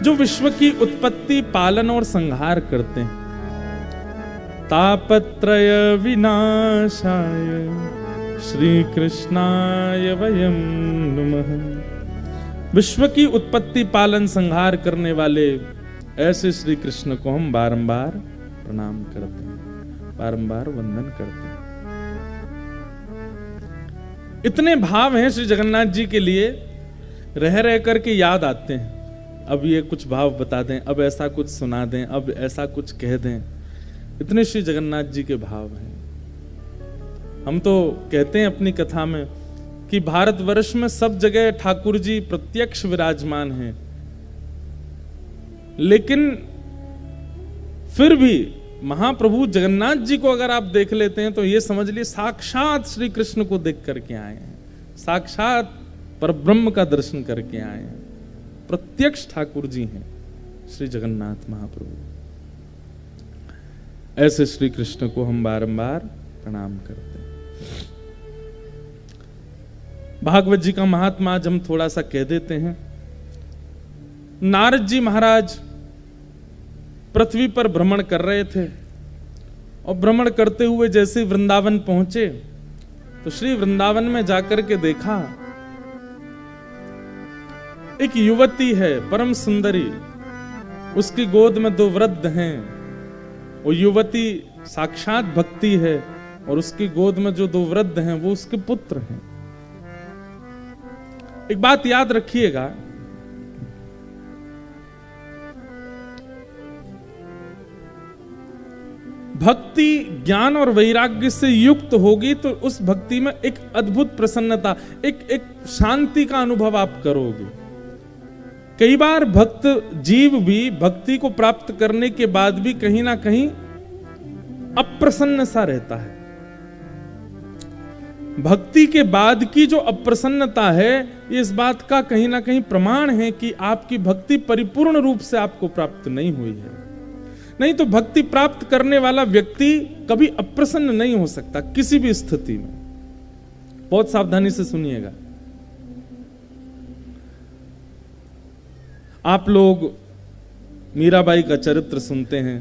जो विश्व की उत्पत्ति, पालन और संहार करते हैं। तापत्रय विनाशाय श्री कृष्णाय वयं नमः। विश्व की उत्पत्ति, पालन, संहार करने वाले ऐसे श्री कृष्ण को हम बारंबार प्रणाम करते हैं, बारंबार वंदन करते हैं। इतने भाव हैं श्री जगन्नाथ जी के लिए, रह रह करके याद आते हैं। अब ये कुछ भाव बता दें, अब ऐसा कुछ सुना दें, अब ऐसा कुछ कह दें, इतने श्री जगन्नाथ जी के भाव हैं। हम तो कहते हैं अपनी कथा में कि भारतवर्ष में सब जगह ठाकुर जी प्रत्यक्ष विराजमान हैं, लेकिन फिर भी महाप्रभु जगन्नाथ जी को अगर आप देख लेते हैं तो ये समझ लिए साक्षात श्री कृष्ण को देख करके आए हैं, साक्षात परब्रह्म का दर्शन करके आए हैं। प्रत्यक्ष ठाकुर जी हैं श्री जगन्नाथ महाप्रभु। ऐसे श्री कृष्ण को हम बारंबार प्रणाम करते हैं। भागवत जी का महात्मा आज हम थोड़ा सा कह देते हैं। नारद जी महाराज पृथ्वी पर भ्रमण कर रहे थे और भ्रमण करते हुए जैसे वृंदावन पहुंचे तो श्री वृंदावन में जाकर के देखा एक युवती है परम सुंदरी, उसकी गोद में 2 वृद्ध हैं। वो युवती साक्षात भक्ति है और उसकी गोद में जो 2 वृद्ध हैं वो उसके पुत्र हैं। एक बात याद रखिएगा, भक्ति ज्ञान और वैराग्य से युक्त होगी तो उस भक्ति में एक अद्भुत प्रसन्नता, एक शांति का अनुभव आप करोगे। कई बार भक्त जीव भी भक्ति को प्राप्त करने के बाद भी कहीं ना कहीं अप्रसन्न सा रहता है। भक्ति के बाद की जो अप्रसन्नता है ये इस बात का कहीं ना कहीं प्रमाण है कि आपकी भक्ति परिपूर्ण रूप से आपको प्राप्त नहीं हुई है। नहीं तो भक्ति प्राप्त करने वाला व्यक्ति कभी अप्रसन्न नहीं हो सकता किसी भी स्थिति में। बहुत सावधानी से सुनिएगा। आप लोग मीराबाई का चरित्र सुनते हैं,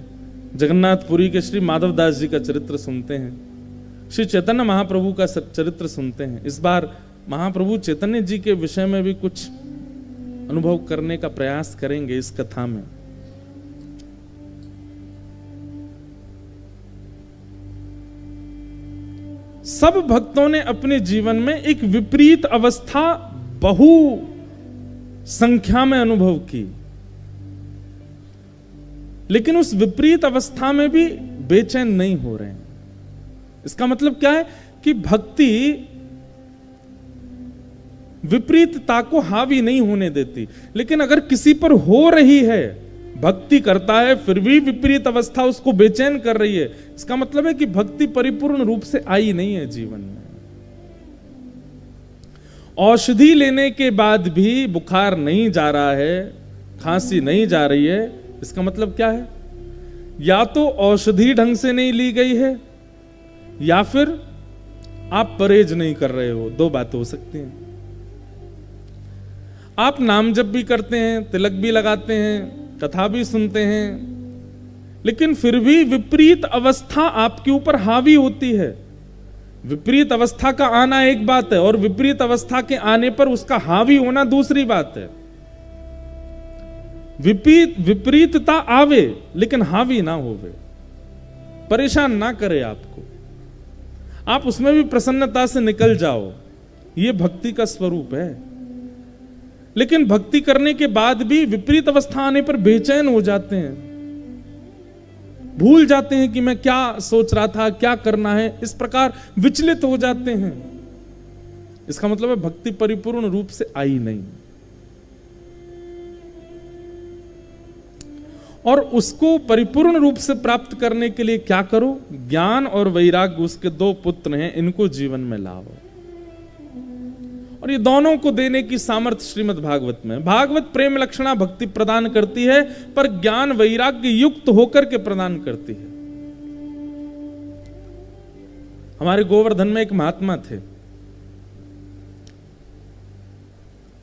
जगन्नाथपुरी के श्री माधवदास जी का चरित्र सुनते हैं, श्री चैतन्य महाप्रभु का चरित्र सुनते हैं। इस बार महाप्रभु चैतन्य जी के विषय में भी कुछ अनुभव करने का प्रयास करेंगे इस कथा में। सब भक्तों ने अपने जीवन में एक विपरीत अवस्था बहु संख्या में अनुभव की, लेकिन उस विपरीत अवस्था में भी बेचैन नहीं हो रहे हैं। इसका मतलब क्या है कि भक्ति विपरीतता को हावी नहीं होने देती। लेकिन अगर किसी पर हो रही है, भक्ति करता है फिर भी विपरीत अवस्था उसको बेचैन कर रही है, इसका मतलब है कि भक्ति परिपूर्ण रूप से आई नहीं है जीवन में। औषधि लेने के बाद भी बुखार नहीं जा रहा है, खांसी नहीं जा रही है, इसका मतलब क्या है? या तो औषधि ढंग से नहीं ली गई है या फिर आप परहेज नहीं कर रहे हो। 2 बातें हो सकती हैं। आप नाम जप भी करते हैं, तिलक भी लगाते हैं, कथा भी सुनते हैं, लेकिन फिर भी विपरीत अवस्था आपके ऊपर हावी होती है। विपरीत अवस्था का आना एक बात है और विपरीत अवस्था के आने पर उसका हावी होना दूसरी बात है। विपरीतता आवे लेकिन हावी ना होवे, परेशान ना करे आपको, आप उसमें भी प्रसन्नता से निकल जाओ, ये भक्ति का स्वरूप है। लेकिन भक्ति करने के बाद भी विपरीत अवस्था आने पर बेचैन हो जाते हैं, भूल जाते हैं कि मैं क्या सोच रहा था, क्या करना है, इस प्रकार विचलित हो जाते हैं। इसका मतलब है भक्ति परिपूर्ण रूप से आई नहीं। और उसको परिपूर्ण रूप से प्राप्त करने के लिए क्या करो? ज्ञान और वैराग्य उसके 2 पुत्र हैं, इनको जीवन में लाओ। और ये दोनों को देने की सामर्थ्य श्रीमद् भागवत में। भागवत प्रेम लक्षणा भक्ति प्रदान करती है, पर ज्ञान वैराग्य युक्त होकर के प्रदान करती है। हमारे गोवर्धन में एक महात्मा थे,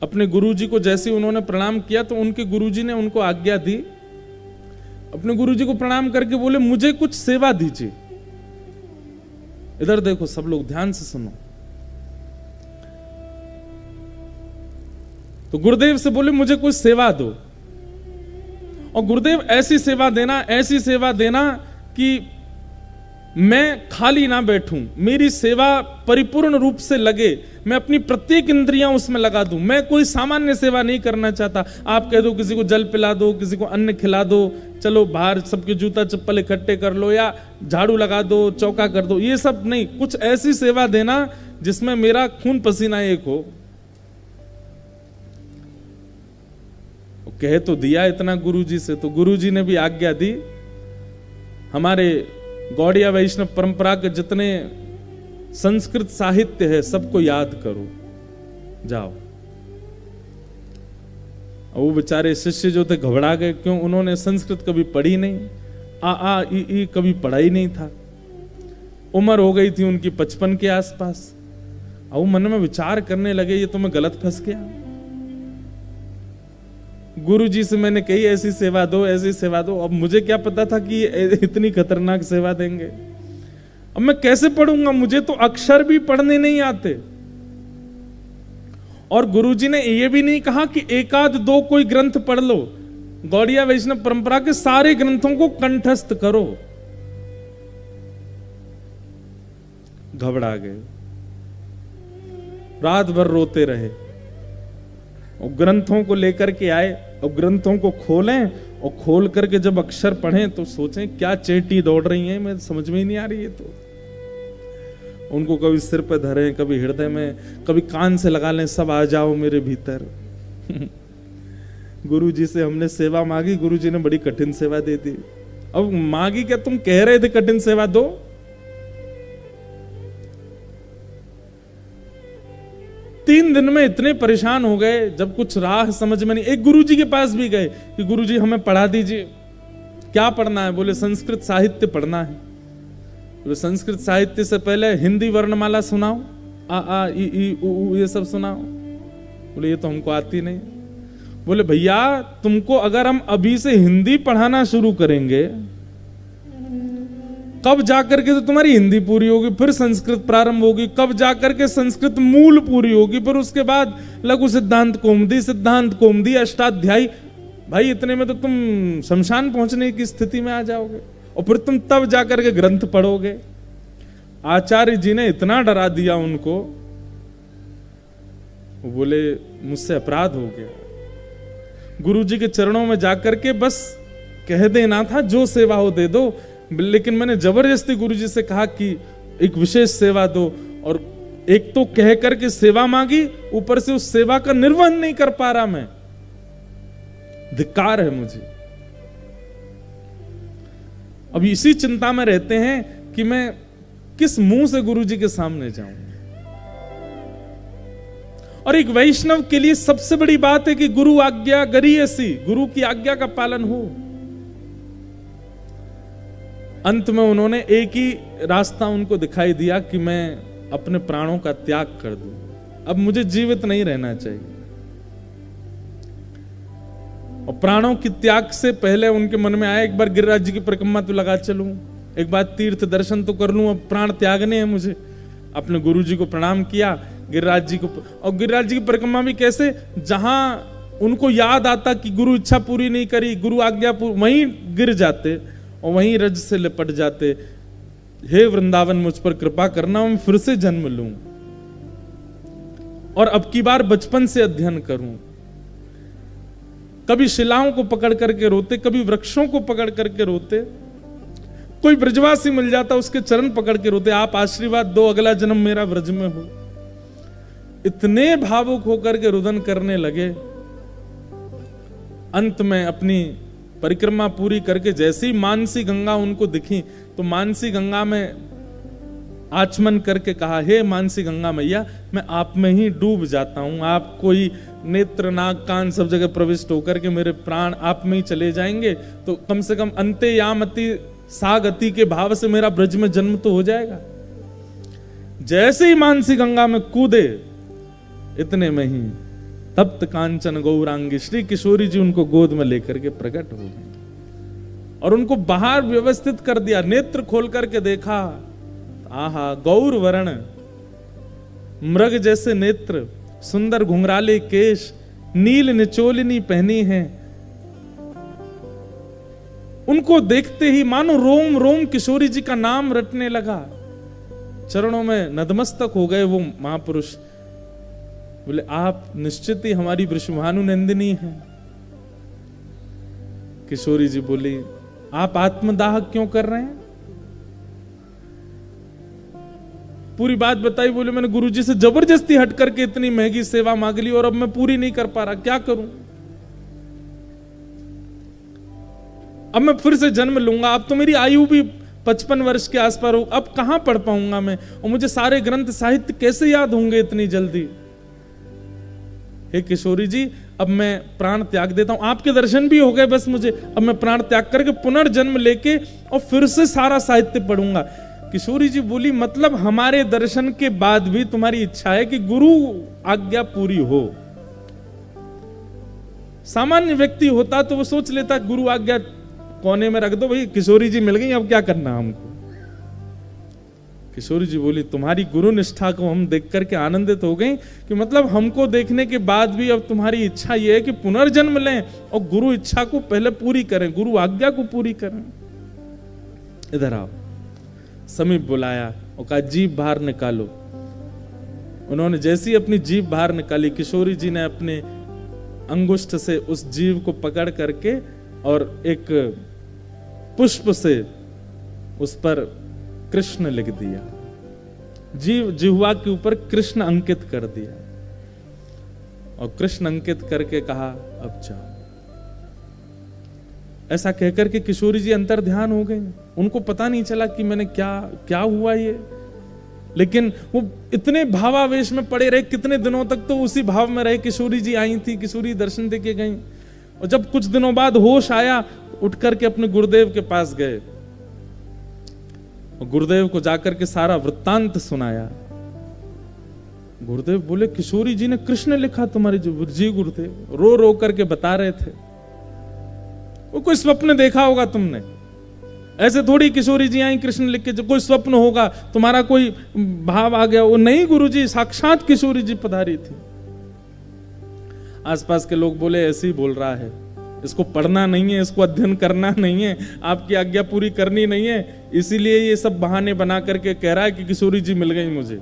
अपने गुरुजी को जैसे उन्होंने प्रणाम किया तो उनके गुरुजी ने उनको आज्ञा दी, अपने गुरुजी को प्रणाम करके बोले मुझे कुछ सेवा दीजिए। इधर देखो सब लोग ध्यान से सुनो। तो गुरुदेव से बोले मुझे कुछ सेवा दो, और गुरुदेव ऐसी सेवा देना कि मैं खाली ना बैठूं, मेरी सेवा परिपूर्ण रूप से लगे, मैं अपनी प्रत्येक इंद्रियां उसमें लगा दूं। मैं कोई सामान्य सेवा नहीं करना चाहता। आप कह दो किसी को जल पिला दो, किसी को अन्न खिला दो, चलो बाहर सबके जूता चप्पल इकट्ठे कर लो, या झाड़ू लगा दो, चौका कर दो, ये सब नहीं। कुछ ऐसी सेवा देना जिसमें मेरा खून पसीना एक हो। कह तो दिया इतना गुरुजी से, तो गुरुजी ने भी आज्ञा दी, हमारे गौड़िया वैष्णव परंपरा के जितने संस्कृत साहित्य है सबको याद करो, जाओ। वो बेचारे शिष्य जो थे घबरा गए, क्यों? उन्होंने संस्कृत कभी पढ़ी नहीं, आ ई कभी पढ़ा ही नहीं था। उम्र हो गई थी उनकी 55 के आसपास। अब वो मन में विचार करने लगे, ये तो मैं गलत फंस गया। गुरु जी से मैंने कही ऐसी सेवा दो, ऐसी सेवा दो। अब मुझे क्या पता था कि इतनी खतरनाक सेवा देंगे। अब मैं कैसे पढ़ूंगा? मुझे तो अक्षर भी पढ़ने नहीं आते। और गुरुजी ने यह भी नहीं कहा कि एकाध दो कोई ग्रंथ पढ़ लो। गौड़िया वैष्णव परंपरा के सारे ग्रंथों को कंठस्थ करो। घबरा गए, रात भर रोते रहे और ग्रंथों को लेकर के आए और ग्रंथों को खोलें और खोल करके जब अक्षर पढ़ें तो सोचें क्या चेटी दौड़ रही हैं, मैं समझ में ही नहीं आ रही है। तो उनको कभी सिर पे धरें, कभी हृदय में, कभी कान से लगा लें, सब आ जाओ मेरे भीतर। गुरु जी से हमने सेवा मांगी, गुरु जी ने बड़ी कठिन सेवा दे दी। अब मांगी क्या? तुम कह रहे थे कठिन सेवा दो। तीन दिन में इतने परेशान हो गए, जब कुछ राह समझ में नहीं। एक गुरुजी के पास भी गए कि गुरुजी हमें पढ़ा दीजिए। क्या पढ़ना है? बोले संस्कृत साहित्य पढ़ना है। बोले संस्कृत साहित्य से पहले हिंदी वर्णमाला सुनाओ, आ ई ई उ ये सब सुनाओ। बोले ये तो हमको आती नहीं। बोले भैया तुमको अगर हम अभी से हिंदी पढ़ाना शुरू करेंगे, कब जाकर के तो तुम्हारी हिंदी पूरी होगी, फिर संस्कृत प्रारंभ होगी, कब जाकर के संस्कृत मूल पूरी होगी, फिर उसके बाद लघु सिद्धांत कौमुदी, अष्टाध्यायी। भाई इतने में तो तुम शमशान पहुंचने की स्थिति में आ जाओगे, और फिर तुम तब जाकर के ग्रंथ पढ़ोगे। आचार्य जी ने इतना डरा दिया उनको, वो बोले मुझसे अपराध हो गया। गुरु जी के चरणों में जाकर के बस कह देना था जो सेवा हो दे दो, लेकिन मैंने जबरदस्ती गुरुजी से कहा कि एक विशेष सेवा दो, और एक तो कह करके सेवा मांगी, ऊपर से उस सेवा का निर्वहन नहीं कर पा रहा मैं। धिक्कार है मुझे। अब इसी चिंता में रहते हैं कि मैं किस मुंह से गुरुजी के सामने जाऊं। और एक वैष्णव के लिए सबसे बड़ी बात है कि गुरु आज्ञा गरीयसी, गुरु की आज्ञा का पालन हो। अंत में उन्होंने एक ही रास्ता उनको दिखाई दिया कि मैं अपने प्राणों का त्याग कर दूं, अब मुझे जीवित नहीं रहना चाहिए। और प्राणों की त्याग से पहले उनके मन में आया एक बार गिरिराज जी की परिक्रमा तो लगा चलूं, एक बार तीर्थ दर्शन तो कर लूं, अब प्राण त्यागने हैं मुझे। अपने गुरु जी को प्रणाम किया, गिरिराज जी को। और गिरिराज जी की परिक्रमा भी कैसे? जहां उनको याद आता कि गुरु इच्छा पूरी नहीं करी, गुरु आज्ञा पूरी, वहीं गिर जाते और वहीं रज से लिपट जाते। हे वृंदावन मुझ पर कृपा करना, मैं फिर से जन्म लूं और अब की बार बचपन से अध्ययन करूं। कभी शिलाओं को पकड़ करके रोते, कभी वृक्षों को पकड़ करके रोते, कोई ब्रजवासी मिल जाता उसके चरण पकड़ के रोते, आप आशीर्वाद दो अगला जन्म मेरा ब्रज में हो। इतने भावुक होकर के रुदन करने लगे। अंत में अपनी परिक्रमा पूरी करके जैसे ही मानसी गंगा उनको दिखी, तो मानसी गंगा में आचमन करके कहा, हे मानसी गंगा मैया, मैं आप में ही डूब जाता हूं। आप कोई नेत्र नाक कान सब जगह प्रविष्ट होकर के मेरे प्राण आप में ही चले जाएंगे, तो कम से कम अंते यामति सागति के भाव से मेरा ब्रज में जन्म तो हो जाएगा। जैसे ही मानसी गंगा में कूदे, इतने में ही तप्त कांचन गौरांगी श्री किशोरी जी उनको गोद में लेकर के प्रकट हो गए और उनको बाहर व्यवस्थित कर दिया। नेत्र खोल करके देखा, आहा गौर वर्ण, मृग जैसे नेत्र, सुंदर घुंघराले केश, नील निचोलिनी पहनी है, उनको देखते ही मानो रोम रोम किशोरी जी का नाम रटने लगा, चरणों में नतमस्तक हो गए वो महापुरुष। बोले आप निश्चित ही हमारी वृषभानु नंदिनी हैं। किशोरी जी बोली आप आत्मदाह क्यों कर रहे हैं? पूरी बात बताई। बोले मैंने गुरुजी से जबरदस्ती हट करके इतनी महंगी सेवा मांग ली और अब मैं पूरी नहीं कर पा रहा, क्या करूं? अब मैं फिर से जन्म लूंगा, अब तो मेरी आयु भी 55 वर्ष के आसपास हो, अब कहां पढ़ पाऊंगा मैं, और मुझे सारे ग्रंथ साहित्य कैसे याद होंगे इतनी जल्दी? हे किशोरी जी, अब मैं प्राण त्याग देता हूं, आपके दर्शन भी हो गए बस मुझे, अब मैं प्राण त्याग करके पुनर्जन्म लेके और फिर से सारा साहित्य पढ़ूंगा। किशोरी जी बोली मतलब हमारे दर्शन के बाद भी तुम्हारी इच्छा है कि गुरु आज्ञा पूरी हो? सामान्य व्यक्ति होता तो वो सोच लेता गुरु आज्ञा कोने में रख दो भाई, किशोरी जी मिल गई, अब क्या करना हमको। किशोरी जी बोली तुम्हारी गुरु निष्ठा को हम देख करके आनंदित हो गई कि मतलब हमको देखने के बाद भी अब तुम्हारी इच्छा यह है कि पुनर्जन्म लें और गुरु इच्छा को पहले पूरी करें, गुरु आज्ञा को पूरी करें। इधर आओ। समीप बुलाया और कहा जीभ बाहर निकालो। उन्होंने जैसी अपनी जीभ बाहर निकाली, किशोरी जी ने अपने अंगुष्ठ से उस जीभ को पकड़ करके और एक पुष्प से उस पर कृष्ण लिख दिया, जिह्वा के ऊपर कृष्ण अंकित कर दिया और कृष्ण अंकित करके कहा अब जाओ। ऐसा कहकर के किशोरी जी अंतर ध्यान हो गए। उनको पता नहीं चला कि मैंने क्या हुआ ये, लेकिन वो इतने भावावेश में पड़े रहे, कितने दिनों तक तो उसी भाव में रहे। किशोरी जी आई थी, किशोरी दर्शन देके गई और जब कुछ दिनों बाद होश आया उठ करके अपने गुरुदेव के पास गए और गुरुदेव को जाकर के सारा वृत्तांत सुनाया। गुरुदेव बोले किशोरी जी ने कृष्ण लिखा तुम्हारी जी? गुरुदेव रो रो करके बता रहे थे, वो कोई स्वप्न देखा होगा तुमने, ऐसे थोड़ी किशोरी जी आई कृष्ण लिख के, जो कोई स्वप्न होगा, तुम्हारा कोई भाव आ गया। वो नहीं गुरुजी, साक्षात किशोरी जी पधारी थी। आसपास के लोग बोले ऐसे ही बोल रहा है, इसको पढ़ना नहीं है, इसको अध्ययन करना नहीं है, आपकी आज्ञा पूरी करनी नहीं है, इसीलिए ये सब बहाने बना करके कह रहा है कि किशोरी जी मिल गई मुझे।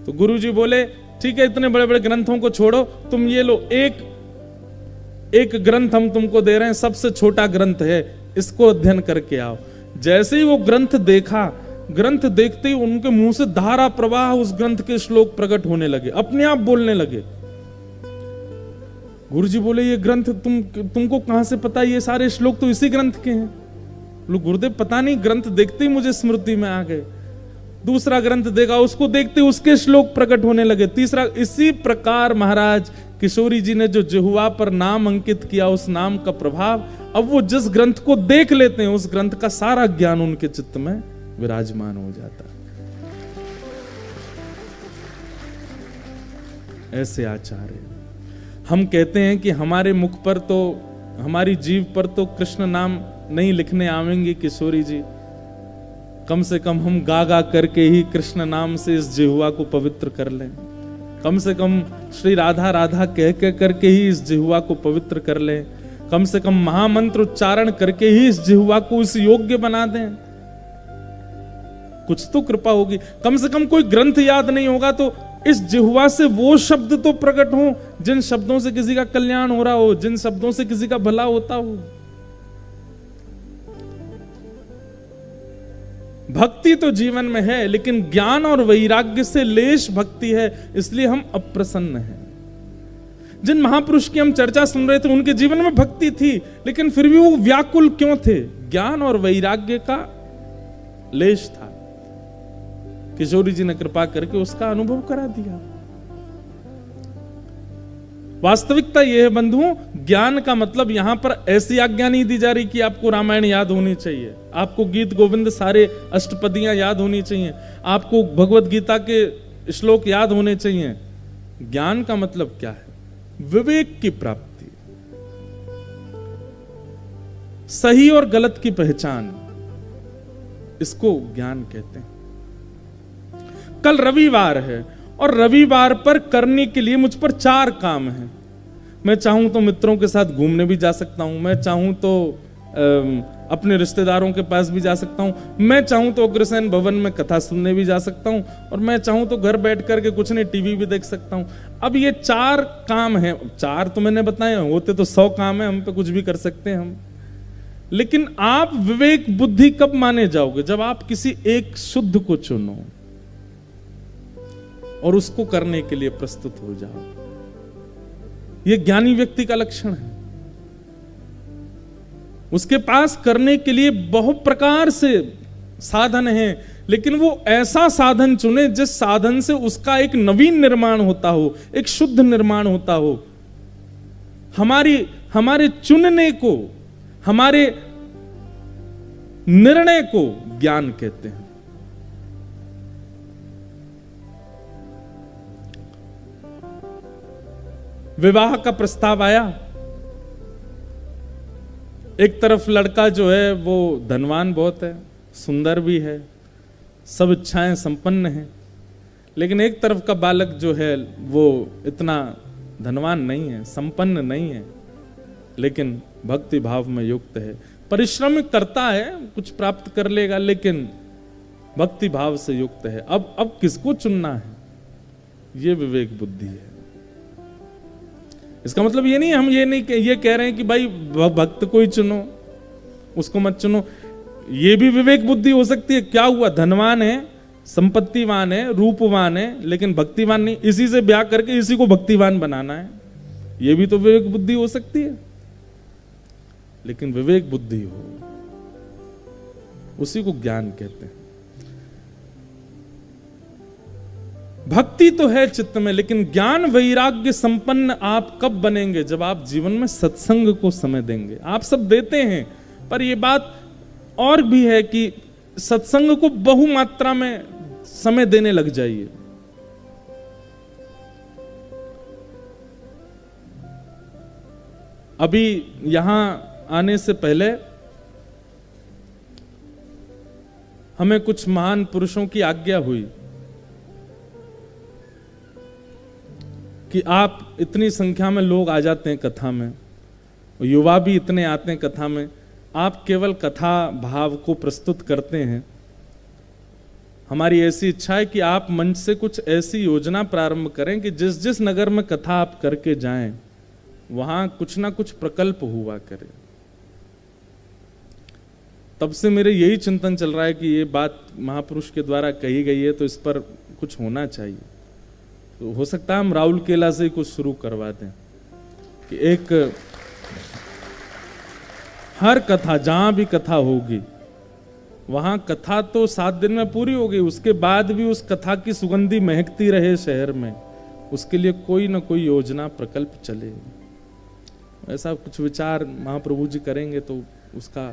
तो गुरुजी बोले ठीक है, इतने बड़े बड़े ग्रंथों को छोड़ो, तुम ये लो, एक ग्रंथ हम तुमको दे रहे हैं, सबसे छोटा ग्रंथ है, इसको अध्ययन करके आओ। जैसे ही वो ग्रंथ देखा, ग्रंथ देखते ही उनके मुंह से धारा प्रवाह उस ग्रंथ के श्लोक प्रकट होने लगे, अपने आप बोलने लगे। गुरुजी बोले ये ग्रंथ तुमको कहां से पता? ये सारे श्लोक तो इसी ग्रंथ के हैं। बोलो गुरुदेव पता नहीं, ग्रंथ देखते ही मुझे स्मृति में आ गए। दूसरा ग्रंथ देखा, उसको देखते उसके श्लोक प्रकट होने लगे। तीसरा, इसी प्रकार महाराज किशोरी जी ने जो जिह्वा पर नाम अंकित किया, उस नाम का प्रभाव अब वो जिस ग्रंथ को देख लेते हैं, उस ग्रंथ का सारा ज्ञान उनके चित्त में विराजमान हो जाता है। ऐसे आचार्य हम कहते हैं कि हमारे मुख पर तो, हमारी जीभ पर तो कृष्ण नाम नहीं लिखने आवेंगे किशोरी जी, कम से कम हम गा गा करके ही कृष्ण नाम से इस जिह्वा को पवित्र कर लें। कम से कम श्री राधा राधा कह करके ही इस जिह्वा को पवित्र कर लें। कम से कम महामंत्र उच्चारण करके ही इस जिह्वा को इस योग्य बना दें। कुछ तो कृपा होगी। कम से कम कोई ग्रंथ याद नहीं होगा तो इस जिह्वा से वो शब्द तो प्रकट हो जिन शब्दों से किसी का कल्याण हो रहा हो, जिन शब्दों से किसी का भला होता हो। भक्ति तो जीवन में है, लेकिन ज्ञान और वैराग्य से लेश भक्ति है, इसलिए हम अप्रसन्न हैं। जिन महापुरुष की हम चर्चा सुन रहे थे, उनके जीवन में भक्ति थी, लेकिन फिर भी वो व्याकुल क्यों थे? ज्ञान और वैराग्य का लेश था। किशोरी जी ने कृपा करके उसका अनुभव करा दिया। वास्तविकता यह है बंधुओं, ज्ञान का मतलब यहां पर ऐसी आज्ञा नहीं दी जा रही कि आपको रामायण याद होनी चाहिए, आपको गीत गोविंद सारे अष्टपदियां याद होनी चाहिए, आपको भगवत गीता के श्लोक याद होने चाहिए। ज्ञान का मतलब क्या है? विवेक की प्राप्ति, सही और गलत की पहचान, इसको ज्ञान कहते हैं। कल रविवार है और रविवार पर करने के लिए मुझ पर 4 काम हैं। मैं चाहूं तो मित्रों के साथ घूमने भी जा सकता हूं, मैं चाहूं तो अपने रिश्तेदारों के पास भी जा सकता हूं, मैं चाहूं तो अग्रसेन भवन में कथा सुनने भी जा सकता हूं, और मैं चाहूं तो घर बैठ करके कुछ नहीं टीवी भी देख सकता हूं। अब ये 4 काम हैं, 4 तो मैंने बताए, होते तो 100 काम है, हम पे कुछ भी कर सकते हैं हम। लेकिन आप विवेक बुद्धि कब माने जाओगे? जब आप किसी एक शुद्ध को चुनो और उसको करने के लिए प्रस्तुत हो जाओ। यह ज्ञानी व्यक्ति का लक्षण है। उसके पास करने के लिए बहुत प्रकार से साधन हैं, लेकिन वो ऐसा साधन चुने जिस साधन से उसका एक नवीन निर्माण होता हो, एक शुद्ध निर्माण होता हो। हमारे चुनने को, हमारे निर्णय को ज्ञान कहते हैं। विवाह का प्रस्ताव आया, एक तरफ लड़का जो है वो धनवान बहुत है, सुंदर भी है, सब इच्छाएं संपन्न है, लेकिन एक तरफ का बालक जो है वो इतना धनवान नहीं है, संपन्न नहीं है, लेकिन भक्ति भाव में युक्त है, परिश्रम करता है, कुछ प्राप्त कर लेगा, लेकिन भक्ति भाव से युक्त है। अब किसको चुनना है? ये विवेक बुद्धि है। इसका मतलब ये नहीं, हम ये कह रहे हैं कि भाई भक्त को ही चुनो, उसको मत चुनो। ये भी विवेक बुद्धि हो सकती है। क्या हुआ, धनवान है, संपत्तिवान है, रूपवान है, लेकिन भक्तिवान नहीं, इसी से ब्याह करके इसी को भक्तिवान बनाना है, ये भी तो विवेक बुद्धि हो सकती है। लेकिन विवेक बुद्धि हो, उसी को ज्ञान कहते हैं। भक्ति तो है चित्त में, लेकिन ज्ञान वैराग्य संपन्न आप कब बनेंगे? जब आप जीवन में सत्संग को समय देंगे। आप सब देते हैं, पर यह बात और भी है कि सत्संग को बहुमात्रा में समय देने लग जाइए। अभी यहां आने से पहले हमें कुछ महान पुरुषों की आज्ञा हुई कि आप, इतनी संख्या में लोग आ जाते हैं कथा में, युवा भी इतने आते हैं कथा में, आप केवल कथा भाव को प्रस्तुत करते हैं। हमारी ऐसी इच्छा है कि आप मंच से कुछ ऐसी योजना प्रारंभ करें कि जिस जिस नगर में कथा आप करके जाएं, वहां कुछ ना कुछ प्रकल्प हुआ करे। तब से मेरे यही चिंतन चल रहा है कि ये बात महापुरुष के द्वारा कही गई है, तो इस पर कुछ होना चाहिए। तो हो सकता है हम राहुल केला से ही कुछ शुरू करवा दें कि एक हर कथा, जहां भी कथा होगी, वहां कथा तो 7 दिन में पूरी होगी, उसके बाद भी उस कथा की सुगंधी महकती रहे शहर में, उसके लिए कोई ना कोई योजना प्रकल्प चले। ऐसा कुछ विचार महाप्रभु जी करेंगे तो उसका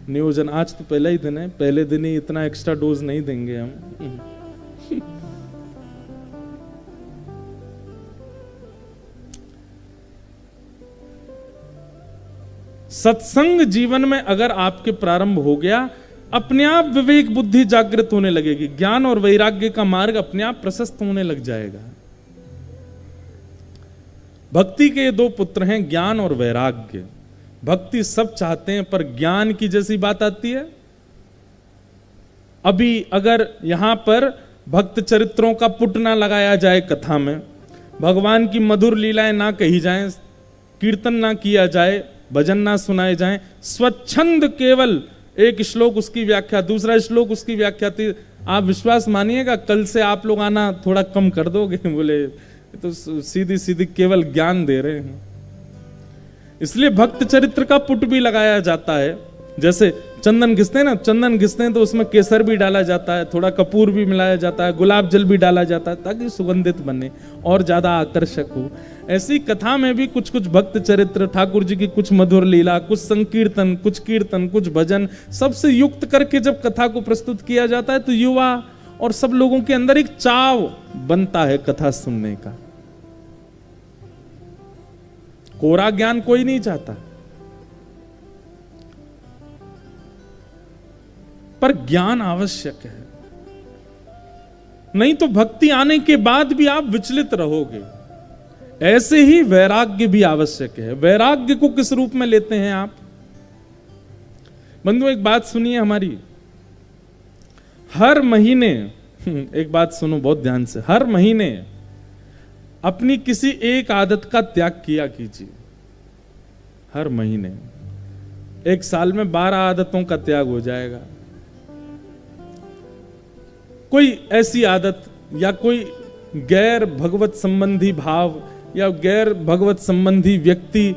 नियोजन, आज तो पहला ही दिन है, पहले दिन ही इतना एक्स्ट्रा डोज नहीं देंगे हम। सत्संग जीवन में अगर आपके प्रारंभ हो गया, अपने आप विवेक बुद्धि जागृत होने लगेगी, ज्ञान और वैराग्य का मार्ग अपने आप प्रशस्त होने लग जाएगा। भक्ति के 2 पुत्र हैं, ज्ञान और वैराग्य। भक्ति सब चाहते हैं, पर ज्ञान की जैसी बात आती है। अभी अगर यहां पर भक्त चरित्रों का पुट ना लगाया जाए कथा में, भगवान की मधुर लीलाएं ना कही जाएं, कीर्तन ना किया जाए, भजन ना सुनाए जाएं, स्वच्छंद केवल एक श्लोक उसकी व्याख्या, दूसरा श्लोक उसकी व्याख्या थी, आप विश्वास मानिएगा कल से आप लोग आना थोड़ा कम कर दोगे। बोले तो सीधी सीधी केवल ज्ञान दे रहे हैं। इसलिए भक्त चरित्र का पुट भी लगाया जाता है। जैसे चंदन घिसते हैं ना, चंदन घिसते हैं तो उसमें केसर भी डाला जाता है, थोड़ा कपूर भी मिलाया जाता है, गुलाब जल भी डाला जाता है, ताकि सुगंधित बने और ज्यादा आकर्षक हो। ऐसी कथा में भी कुछ कुछ भक्त चरित्र, ठाकुर जी की कुछ मधुर लीला, कुछ संकीर्तन, कुछ कीर्तन, कुछ भजन, सबसे युक्त करके जब कथा को प्रस्तुत किया जाता है तो युवा और सब लोगों के अंदर एक चाव बनता है कथा सुनने का। कोरा ज्ञान कोई नहीं चाहता, पर ज्ञान आवश्यक है, नहीं तो भक्ति आने के बाद भी आप विचलित रहोगे। ऐसे ही वैराग्य भी आवश्यक है। वैराग्य को किस रूप में लेते हैं आप? बंधु एक बात सुनिए हमारी, हर महीने एक बात सुनो बहुत ध्यान से, हर महीने अपनी किसी एक आदत का त्याग किया कीजिए। हर महीने, एक साल में 12 आदतों का त्याग हो जाएगा। कोई ऐसी आदत या कोई गैर भगवत संबंधी भाव या गैर भगवत संबंधी व्यक्ति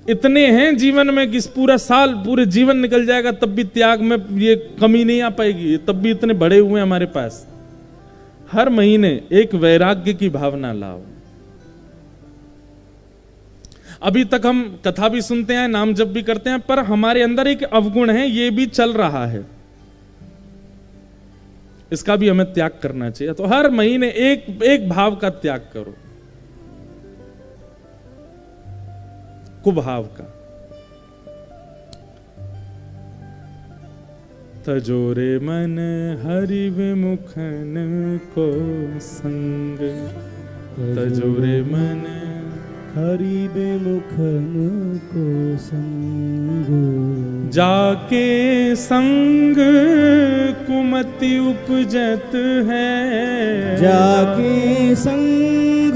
इतने हैं जीवन में कि इस पूरा साल पूरे जीवन निकल जाएगा तब भी त्याग में ये कमी नहीं आ पाएगी, तब भी इतने बड़े हुए हमारे पास। हर महीने एक वैराग्य की भावना लाओ। अभी तक हम कथा भी सुनते हैं, नाम जप भी करते हैं, पर हमारे अंदर एक अवगुण है, ये भी चल रहा है, इसका भी हमें त्याग करना चाहिए। तो हर महीने एक भाव का त्याग करो, कुभाव का। तजोरे मन हरि विमुखन को संग, तजोरे मन हरि विमुखन को संग, जाके संग कुमति उपजत है, जाके संग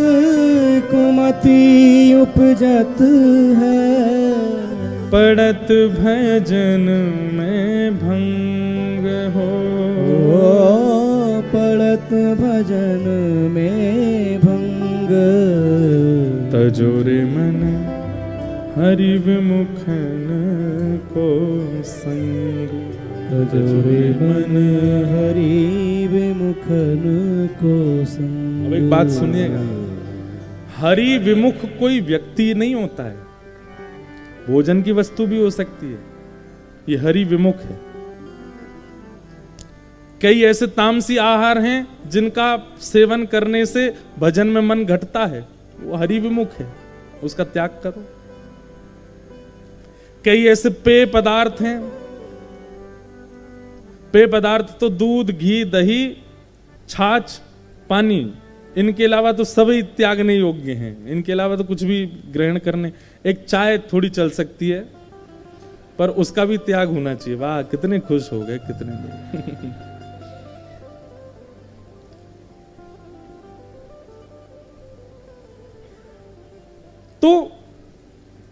कुमति उपजत है, पड़त भजन में भंग हो, पड़त भजन में भंग, तजोरे मन हरि विमुखन को संग, तजोरे मन हरि विमुखन को संग। अब एक बात सुनिएगा, हरि विमुख कोई व्यक्ति नहीं होता है, भोजन की वस्तु भी हो सकती है, ये हरि विमुख है। कई ऐसे तामसी आहार हैं जिनका सेवन करने से भजन में मन घटता है, वो हरि विमुख है, उसका त्याग करो। कई ऐसे पेय पदार्थ हैं, पेय पदार्थ तो दूध, घी, दही, छाछ, पानी, इनके अलावा तो सभी त्यागने योग्य हैं, इनके अलावा तो कुछ भी ग्रहण करने। एक चाय थोड़ी चल सकती है पर उसका भी त्याग होना चाहिए। वाह कितने खुश हो गए कितने लोग। तो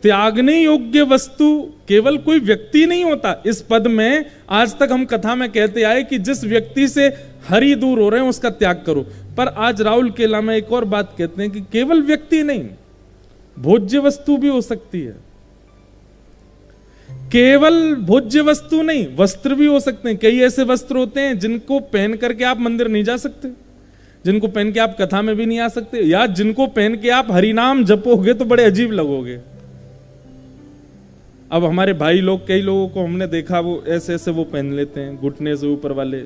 त्यागने योग्य वस्तु केवल कोई व्यक्ति नहीं होता। इस पद में आज तक हम कथा में कहते आए कि जिस व्यक्ति से हरि दूर हो रहे हैं उसका त्याग करो, पर आज राहुल केला में एक और बात कहते हैं कि केवल व्यक्ति नहीं, भोज्य वस्तु भी हो सकती है। केवल भोज्य वस्तु नहीं, वस्त्र भी हो सकते हैं। कई ऐसे वस्त्र होते हैं जिनको पहन करके आप मंदिर नहीं जा सकते, जिनको पहन के आप कथा में भी नहीं आ सकते, या जिनको पहन के आप हरिनाम जपोगे तो बड़े अजीब लगोगे। अब हमारे भाई लोग, कई लोगों को हमने देखा वो ऐसे ऐसे वो पहन लेते हैं घुटने से ऊपर वाले,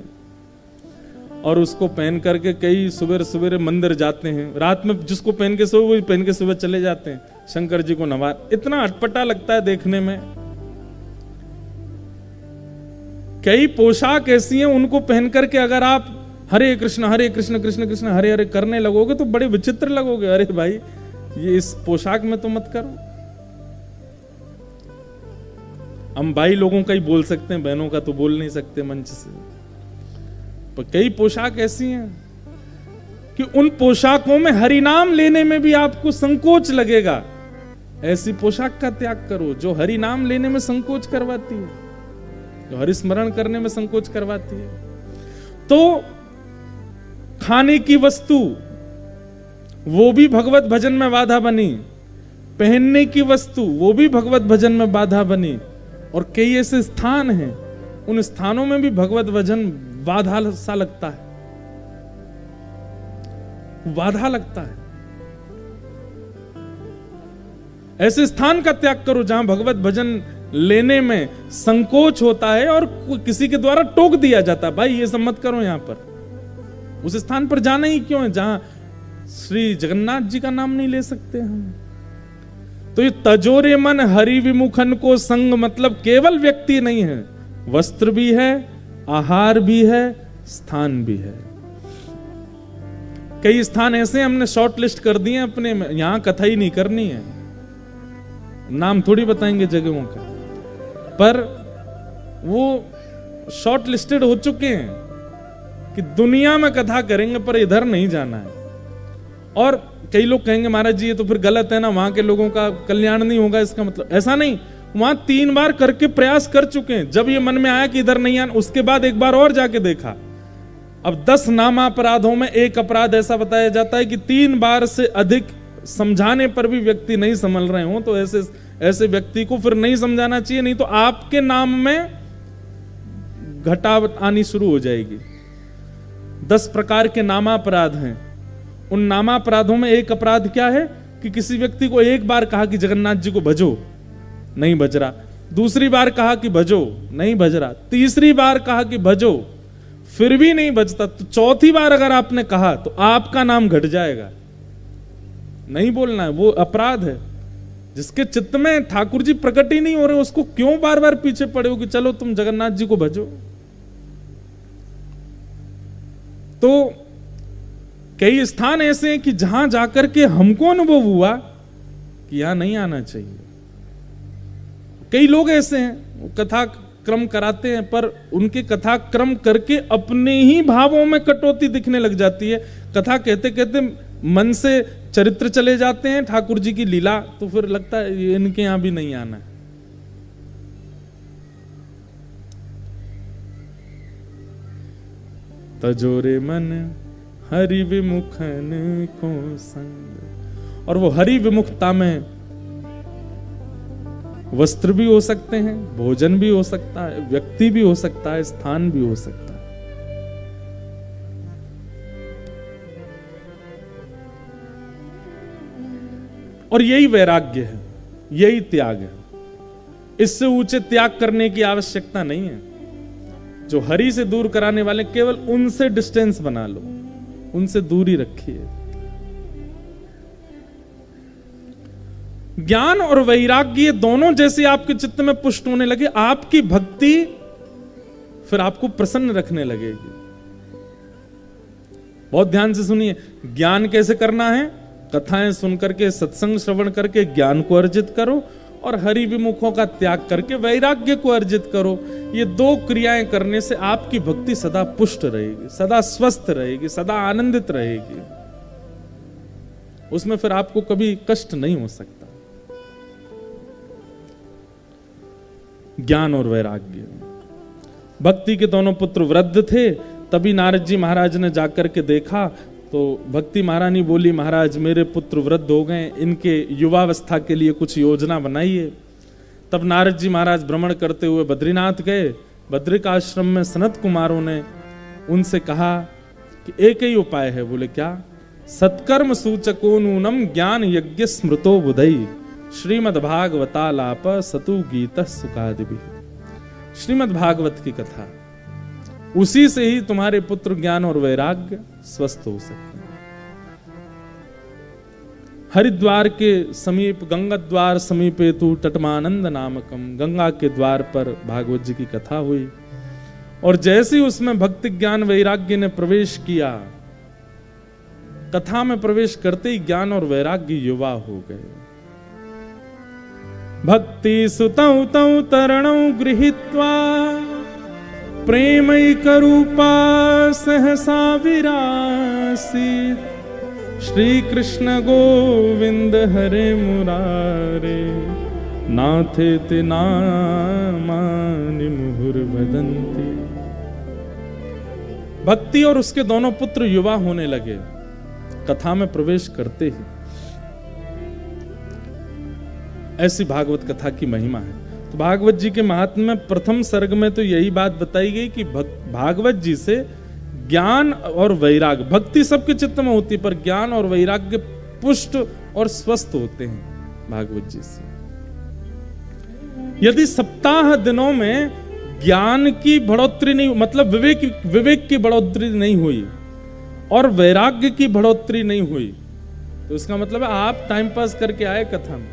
और उसको पहन करके कई सुबह सवेरे मंदिर जाते हैं। रात में जिसको पहन के सो वही पहन के सुबह चले जाते हैं शंकर जी को नवार। इतना अटपटा लगता है देखने में। कई पोशाक ऐसी हैं उनको पहन करके अगर आप हरे कृष्ण कृष्ण कृष्ण हरे हरे करने लगोगे तो बड़े विचित्र लगोगे। अरे भाई ये इस पोशाक में तो मत करो। हम भाई लोगों का ही बोल सकते हैं, बहनों का तो बोल नहीं सकते मंच से। पर कई पोशाक ऐसी हैं कि उन पोशाकों में हरिनाम लेने में भी आपको संकोच लगेगा। ऐसी पोशाक का त्याग करो जो हरिनाम लेने में संकोच करवाती है, जो हरिस्मरण करने में संकोच करवाती है। तो खाने की वस्तु वो भी भगवत भजन में बाधा बनी, पहनने की वस्तु वो भी भगवत भजन में बाधा बनी, और कई ऐसे स्थान हैं उन स्थानों में भी भगवत भजन बाधा सा लगता है, बाधा लगता है। ऐसे स्थान का त्याग करो जहां भगवत भजन लेने में संकोच होता है और किसी के द्वारा टोक दिया जाता है, भाई ये सब मत करो। यहां पर उस स्थान पर जाना ही क्यों है जहां श्री जगन्नाथ जी का नाम नहीं ले सकते हम। तो ये तजोरे मन हरि विमुखन को संग मतलब केवल व्यक्ति नहीं है, वस्त्र भी है, आहार भी है, स्थान भी है। कई स्थान ऐसे हमने शॉर्ट लिस्ट कर दिए अपने में, यहां कथा ही नहीं करनी है, नाम थोड़ी बताएंगे जगहों का, पर वो शॉर्ट लिस्टेड हो चुके हैं कि दुनिया में कथा करेंगे पर इधर नहीं जाना है। और कई लोग कहेंगे महाराज जी ये तो फिर गलत है ना, वहां के लोगों का कल्याण नहीं होगा, इसका मतलब ऐसा नहीं, वहां 3 बार करके प्रयास कर चुके हैं। जब ये मन में आया कि इधर नहीं आना, उसके बाद एक बार और जाके देखा। अब 10 नामापराधों में एक अपराध ऐसा बताया जाता है कि 3 बार से अधिक समझाने पर भी व्यक्ति नहीं समझ रहे हो, तो ऐसे व्यक्ति को फिर नहीं समझाना चाहिए, नहीं तो आपके नाम में घटावट आनी शुरू हो जाएगी। 10 प्रकार के नामापराध हैं। उन नामापराधों में एक अपराध क्या है कि किसी व्यक्ति को एक बार कहा कि जगन्नाथ जी को भजो, नहीं भज रहा, दूसरी बार कहा कि भजो, नहीं भज रहा, तीसरी बार कहा कि भजो, फिर भी नहीं बजता, तो चौथी बार अगर आपने कहा तो आपका नाम घट जाएगा। नहीं बोलना है, वो अपराध है। जिसके चित्त में ठाकुर जी प्रकट ही नहीं हो रहे, उसको क्यों बार बार पीछे पड़े हो कि चलो तुम जगन्नाथ जी को भजो। तो कई स्थान ऐसे हैं कि जहां जाकर के हमको अनुभव हुआ कि यहां नहीं आना चाहिए। कई लोग ऐसे हैं, वो कथा क्रम कराते हैं, पर उनके कथा क्रम करके अपने ही भावों में कटौती दिखने लग जाती है। कथा कहते कहते मन से चरित्र चले जाते हैं, ठाकुर जी की लीला, तो फिर लगता है इनके यहां भी नहीं आना है। तजोरे मन हरि विमुखन को संग। और वो हरि विमुखता में वस्त्र भी हो सकते हैं, भोजन भी हो सकता है, व्यक्ति भी हो सकता है, स्थान भी हो सकता है। और यही वैराग्य है, यही त्याग है। इससे ऊंचे त्याग करने की आवश्यकता नहीं है। जो हरि से दूर कराने वाले, केवल उनसे डिस्टेंस बना लो, उनसे दूरी रखिए। ज्ञान और वैराग्य दोनों जैसे आपके चित्त में पुष्ट होने लगे, आपकी भक्ति फिर आपको प्रसन्न रखने लगेगी। बहुत ध्यान से सुनिए, ज्ञान कैसे करना है? कथाएं सुनकर के, सत्संग श्रवण करके ज्ञान को अर्जित करो, और हरि विमुखों का त्याग करके वैराग्य को अर्जित करो। ये 2 क्रियाएं करने से आपकी भक्ति सदा पुष्ट रहेगी, सदा स्वस्थ रहेगी, सदा आनंदित रहेगी। उसमें फिर आपको कभी कष्ट नहीं हो सकता। ज्ञान और वैराग्य। भक्ति के दोनों पुत्र वृद्ध थे, तभी नारद जी महाराज ने जाकर के देखा तो भक्ति महारानी बोली, महाराज मेरे पुत्र वृद्ध हो गए, इनके युवावस्था के लिए कुछ योजना बनाइए। तब नारद जी महाराज भ्रमण करते हुए बद्रीनाथ गए। बद्रिकाश्रम में सनत कुमारों ने उनसे कहा कि एक ही उपाय है। बोले क्या? सत्कर्म सूचको नूनम ज्ञान यज्ञ स्मृतो बुधई श्रीमद् भागवतालाप सतु गीत सुखादिभि। श्रीमद् भागवत की कथा, उसी से ही तुम्हारे पुत्र ज्ञान और वैराग्य स्वस्थ हो सकते हैं। हरिद्वार के समीप गंगा द्वार समीपे तु तटमानंद नामकम, गंगा के द्वार पर भागवत जी की कथा हुई। और जैसे ही उसमें भक्ति ज्ञान वैराग्य ने प्रवेश किया, कथा में प्रवेश करते ही ज्ञान और वैराग्य युवा हो गए। भक्ति सुतौ तौ तरणौ गृहीत्वा प्रेमैकरूपा सहसा विरासी श्री कृष्ण गोविंद हरे मुरारे नाथेति नामानि मुहुर्वदन्ति। भक्ति और उसके दोनों पुत्र युवा होने लगे कथा में प्रवेश करते ही। ऐसी भागवत कथा की महिमा है। तो भागवत जी के महात्म्य में प्रथम सर्ग में तो यही बात बताई गई कि भागवत जी से ज्ञान और वैराग्य, भक्ति सबके चित्त में होती है, पर ज्ञान और वैराग्य पुष्ट और स्वस्थ होते हैं भागवत जी से। यदि सप्ताह दिनों में ज्ञान की बढ़ोतरी नहीं, मतलब विवेक की बढ़ोतरी नहीं हुई और वैराग्य की बढ़ोतरी नहीं हुई, तो इसका मतलब है आप टाइम पास करके आए कथा में।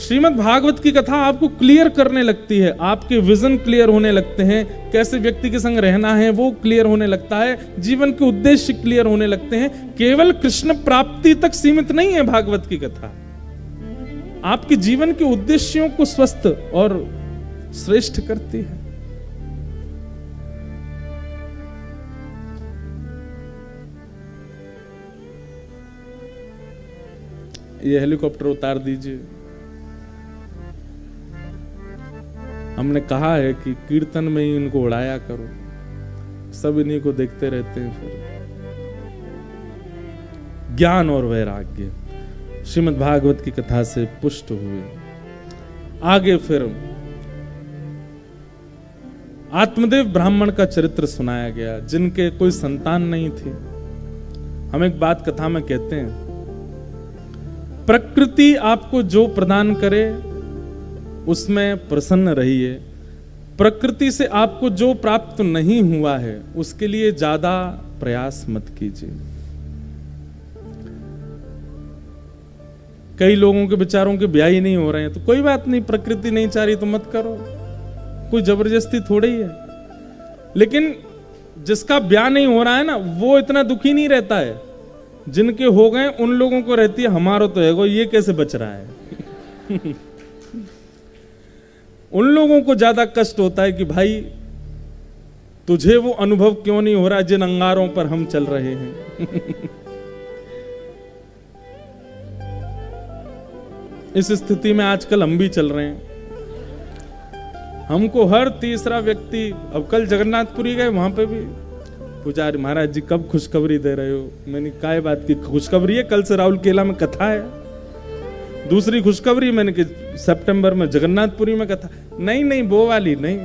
श्रीमद् भागवत की कथा आपको क्लियर करने लगती है, आपके विजन क्लियर होने लगते हैं, कैसे व्यक्ति के संग रहना है वो क्लियर होने लगता है, जीवन के उद्देश्य क्लियर होने लगते हैं। केवल कृष्ण प्राप्ति तक सीमित नहीं है भागवत की कथा, आपके जीवन के उद्देश्यों को स्वस्थ और श्रेष्ठ करती है। ये हेलीकॉप्टर उतार दीजिए। हमने कहा है कि कीर्तन में ही इनको उड़ाया करो, सब इन्हीं को देखते रहते हैं। फिर ज्ञान और वैराग्य श्रीमद् भागवत की कथा से पुष्ट हुए। आगे फिर आत्मदेव ब्राह्मण का चरित्र सुनाया गया, जिनके कोई संतान नहीं थी। हम एक बात कथा में कहते हैं, प्रकृति आपको जो प्रदान करे उसमें प्रसन्न रहिए, प्रकृति से आपको जो प्राप्त नहीं हुआ है उसके लिए ज्यादा प्रयास मत कीजिए। कई लोगों के विचारों के ब्याह ही नहीं हो रहे हैं, तो कोई बात नहीं, प्रकृति नहीं चाह रही तो मत करो, कोई जबरदस्ती थोड़ी है। लेकिन जिसका ब्याह नहीं हो रहा है ना, वो इतना दुखी नहीं रहता है, जिनके हो गए उन लोगों को रहती है हमारा तो है, ये कैसे बच रहा है। उन लोगों को ज्यादा कष्ट होता है कि भाई तुझे वो अनुभव क्यों नहीं हो रहा जिन अंगारों पर हम चल रहे हैं। इस स्थिति में आजकल हम भी चल रहे हैं। हमको हर तीसरा व्यक्ति, अब कल जगन्नाथपुरी गए, वहां पे भी पुजारी महाराज जी कब खुशखबरी दे रहे हो। मैंने काय बात की खुशखबरी है, कल से राहुल केला में कथा है। दूसरी खुशखबरी मैंने कि सितंबर में जगन्नाथपुरी में कथा। नहीं वो वाली नहीं।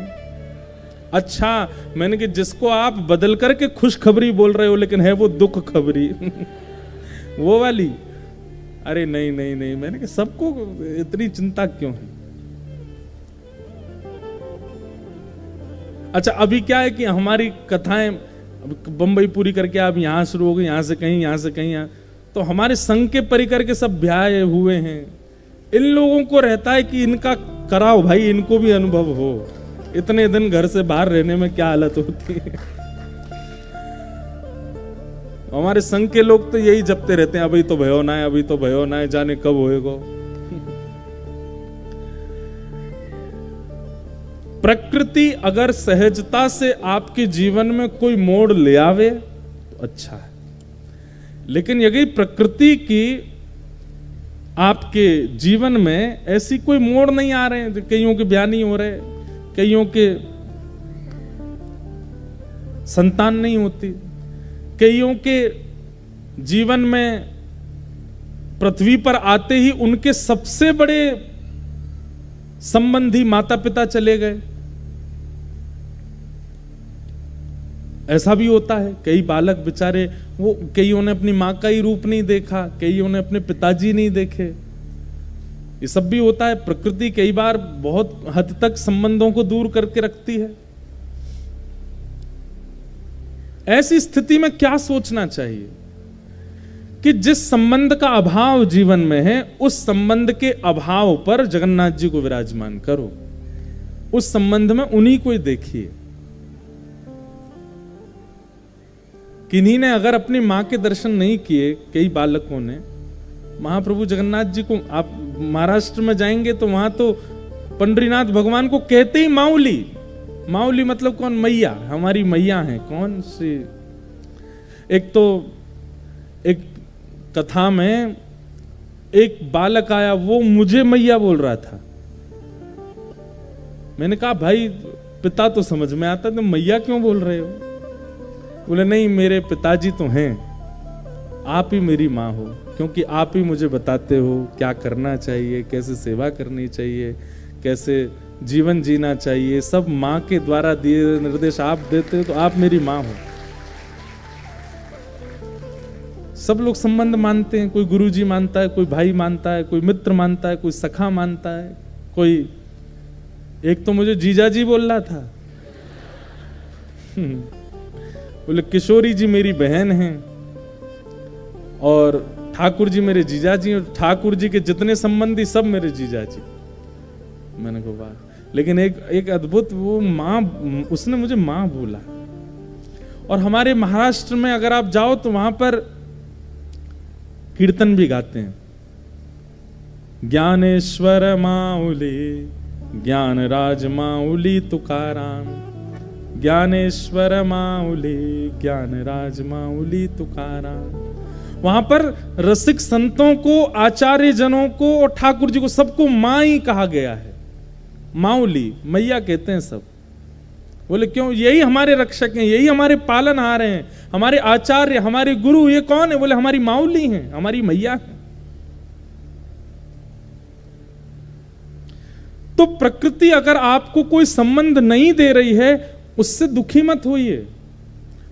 अच्छा, मैंने कि जिसको आप बदल करके खुशखबरी बोल रहे हो लेकिन है वो दुख खबरी। वो वाली। अरे नहीं, मैंने कि सबको इतनी चिंता क्यों है। अच्छा, अभी क्या है कि हमारी कथाएं बंबई पूरी करके आप यहां शुरू हो गई, यहां से कहीं यहाँ, तो हमारे संघ के परिकर के सब ब्याह हुए हैं। इन लोगों को रहता है कि इनका कराओ भाई, इनको भी अनुभव हो। इतने दिन घर से बाहर रहने में क्या हालत होती है। हमारे संघ के लोग तो यही जपते रहते हैं, अभी तो भयो ना है, अभी तो भयो ना है, जाने कब होएगा। प्रकृति अगर सहजता से आपके जीवन में कोई मोड़ ले आवे तो अच्छा है, लेकिन यदि प्रकृति की आपके जीवन में ऐसी कोई मोड़ नहीं आ रहे हैं, कईयों के ब्याह नहीं हो रहे, कईयों के संतान नहीं होती, कईयों के जीवन में पृथ्वी पर आते ही उनके सबसे बड़े संबंधी माता पिता चले गए, ऐसा भी होता है। कई बालक बेचारे, वो कईयों ने अपनी मां का ही रूप नहीं देखा, कईयों ने अपने पिताजी नहीं देखे, ये सब भी होता है। प्रकृति कई बार बहुत हद तक संबंधों को दूर करके रखती है। ऐसी स्थिति में क्या सोचना चाहिए कि जिस संबंध का अभाव जीवन में है, उस संबंध के अभाव पर जगन्नाथ जी को विराजमान करो, उस संबंध में उन्हीं को ही देखिए। किन्हीं ने अगर अपनी मां के दर्शन नहीं किए, कई बालकों ने, महाप्रभु जगन्नाथ जी को, आप महाराष्ट्र में जाएंगे तो वहां तो पंडरीनाथ भगवान को कहते ही माउली। माउली मतलब कौन? मैया, हमारी मैया है। कौन सी? एक तो एक कथा में एक बालक आया, वो मुझे मैया बोल रहा था। मैंने कहा भाई पिता तो समझ में आता, तो मैया क्यों बोल रहे हो? बोले नहीं, मेरे पिताजी तो हैं, आप ही मेरी माँ हो, क्योंकि आप ही मुझे बताते हो क्या करना चाहिए, कैसे सेवा करनी चाहिए, कैसे जीवन जीना चाहिए, सब माँ के द्वारा दिए निर्देश आप देते हो, तो आप मेरी माँ हो। सब लोग संबंध मानते हैं, कोई गुरुजी मानता है, कोई भाई मानता है, कोई मित्र मानता है, कोई सखा मानता है, कोई, एक तो मुझे जीजा जी बोल रहा था। बोले किशोरी जी मेरी बहन हैं और ठाकुर जी मेरे जीजा जी, और ठाकुर जी के जितने संबंधी सब मेरे जीजा जी। मैंने कहा वाह। लेकिन एक अद्भुत, वो माँ, उसने मुझे माँ बोला। और हमारे महाराष्ट्र में अगर आप जाओ तो वहां पर कीर्तन भी गाते हैं, ज्ञानेश्वर माऊली ज्ञान राज माऊली तुकाराम, ज्ञानेश्वर माऊली ज्ञान राज माऊली तुकाराम। वहां पर रसिक संतों को, आचार्य जनों को और ठाकुर जी को सबको मां ही कहा गया है। माऊली, मैया कहते हैं सब। बोले क्यों? यही हमारे रक्षक हैं, यही हमारे पालनहार हैं, हमारे आचार्य, हमारे गुरु। ये कौन है? बोले हमारी माऊली हैं, हमारी मैया हैं। तो प्रकृति अगर आपको कोई संबंध नहीं दे रही है, उससे दुखी मत होइए,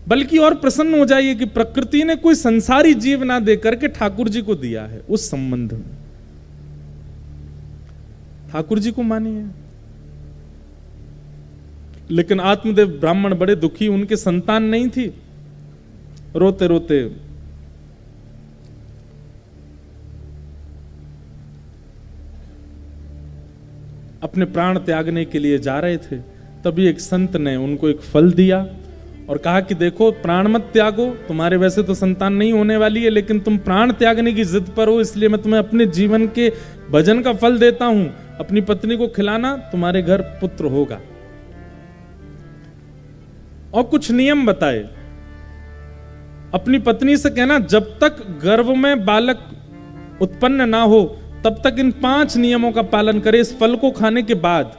बल्कि और प्रसन्न हो जाइए कि प्रकृति ने कोई संसारी जीव ना दे करके ठाकुर जी को दिया है। उस संबंध में ठाकुर जी को मानिए। लेकिन आत्मदेव ब्राह्मण बड़े दुखी, उनके संतान नहीं थी। रोते रोते अपने प्राण त्यागने के लिए जा रहे थे। तभी एक संत ने उनको एक फल दिया और कहा कि देखो, प्राण मत त्यागो, तुम्हारे वैसे तो संतान नहीं होने वाली है, लेकिन तुम प्राण त्यागने की जिद पर हो, इसलिए मैं तुम्हें अपने जीवन के भजन का फल देता हूं। अपनी पत्नी को खिलाना, तुम्हारे घर पुत्र होगा। और कुछ नियम बताए। अपनी पत्नी से कहना, जब तक गर्भ में बालक उत्पन्न ना हो तब तक इन 5 नियमों का पालन करे इस फल को खाने के बाद।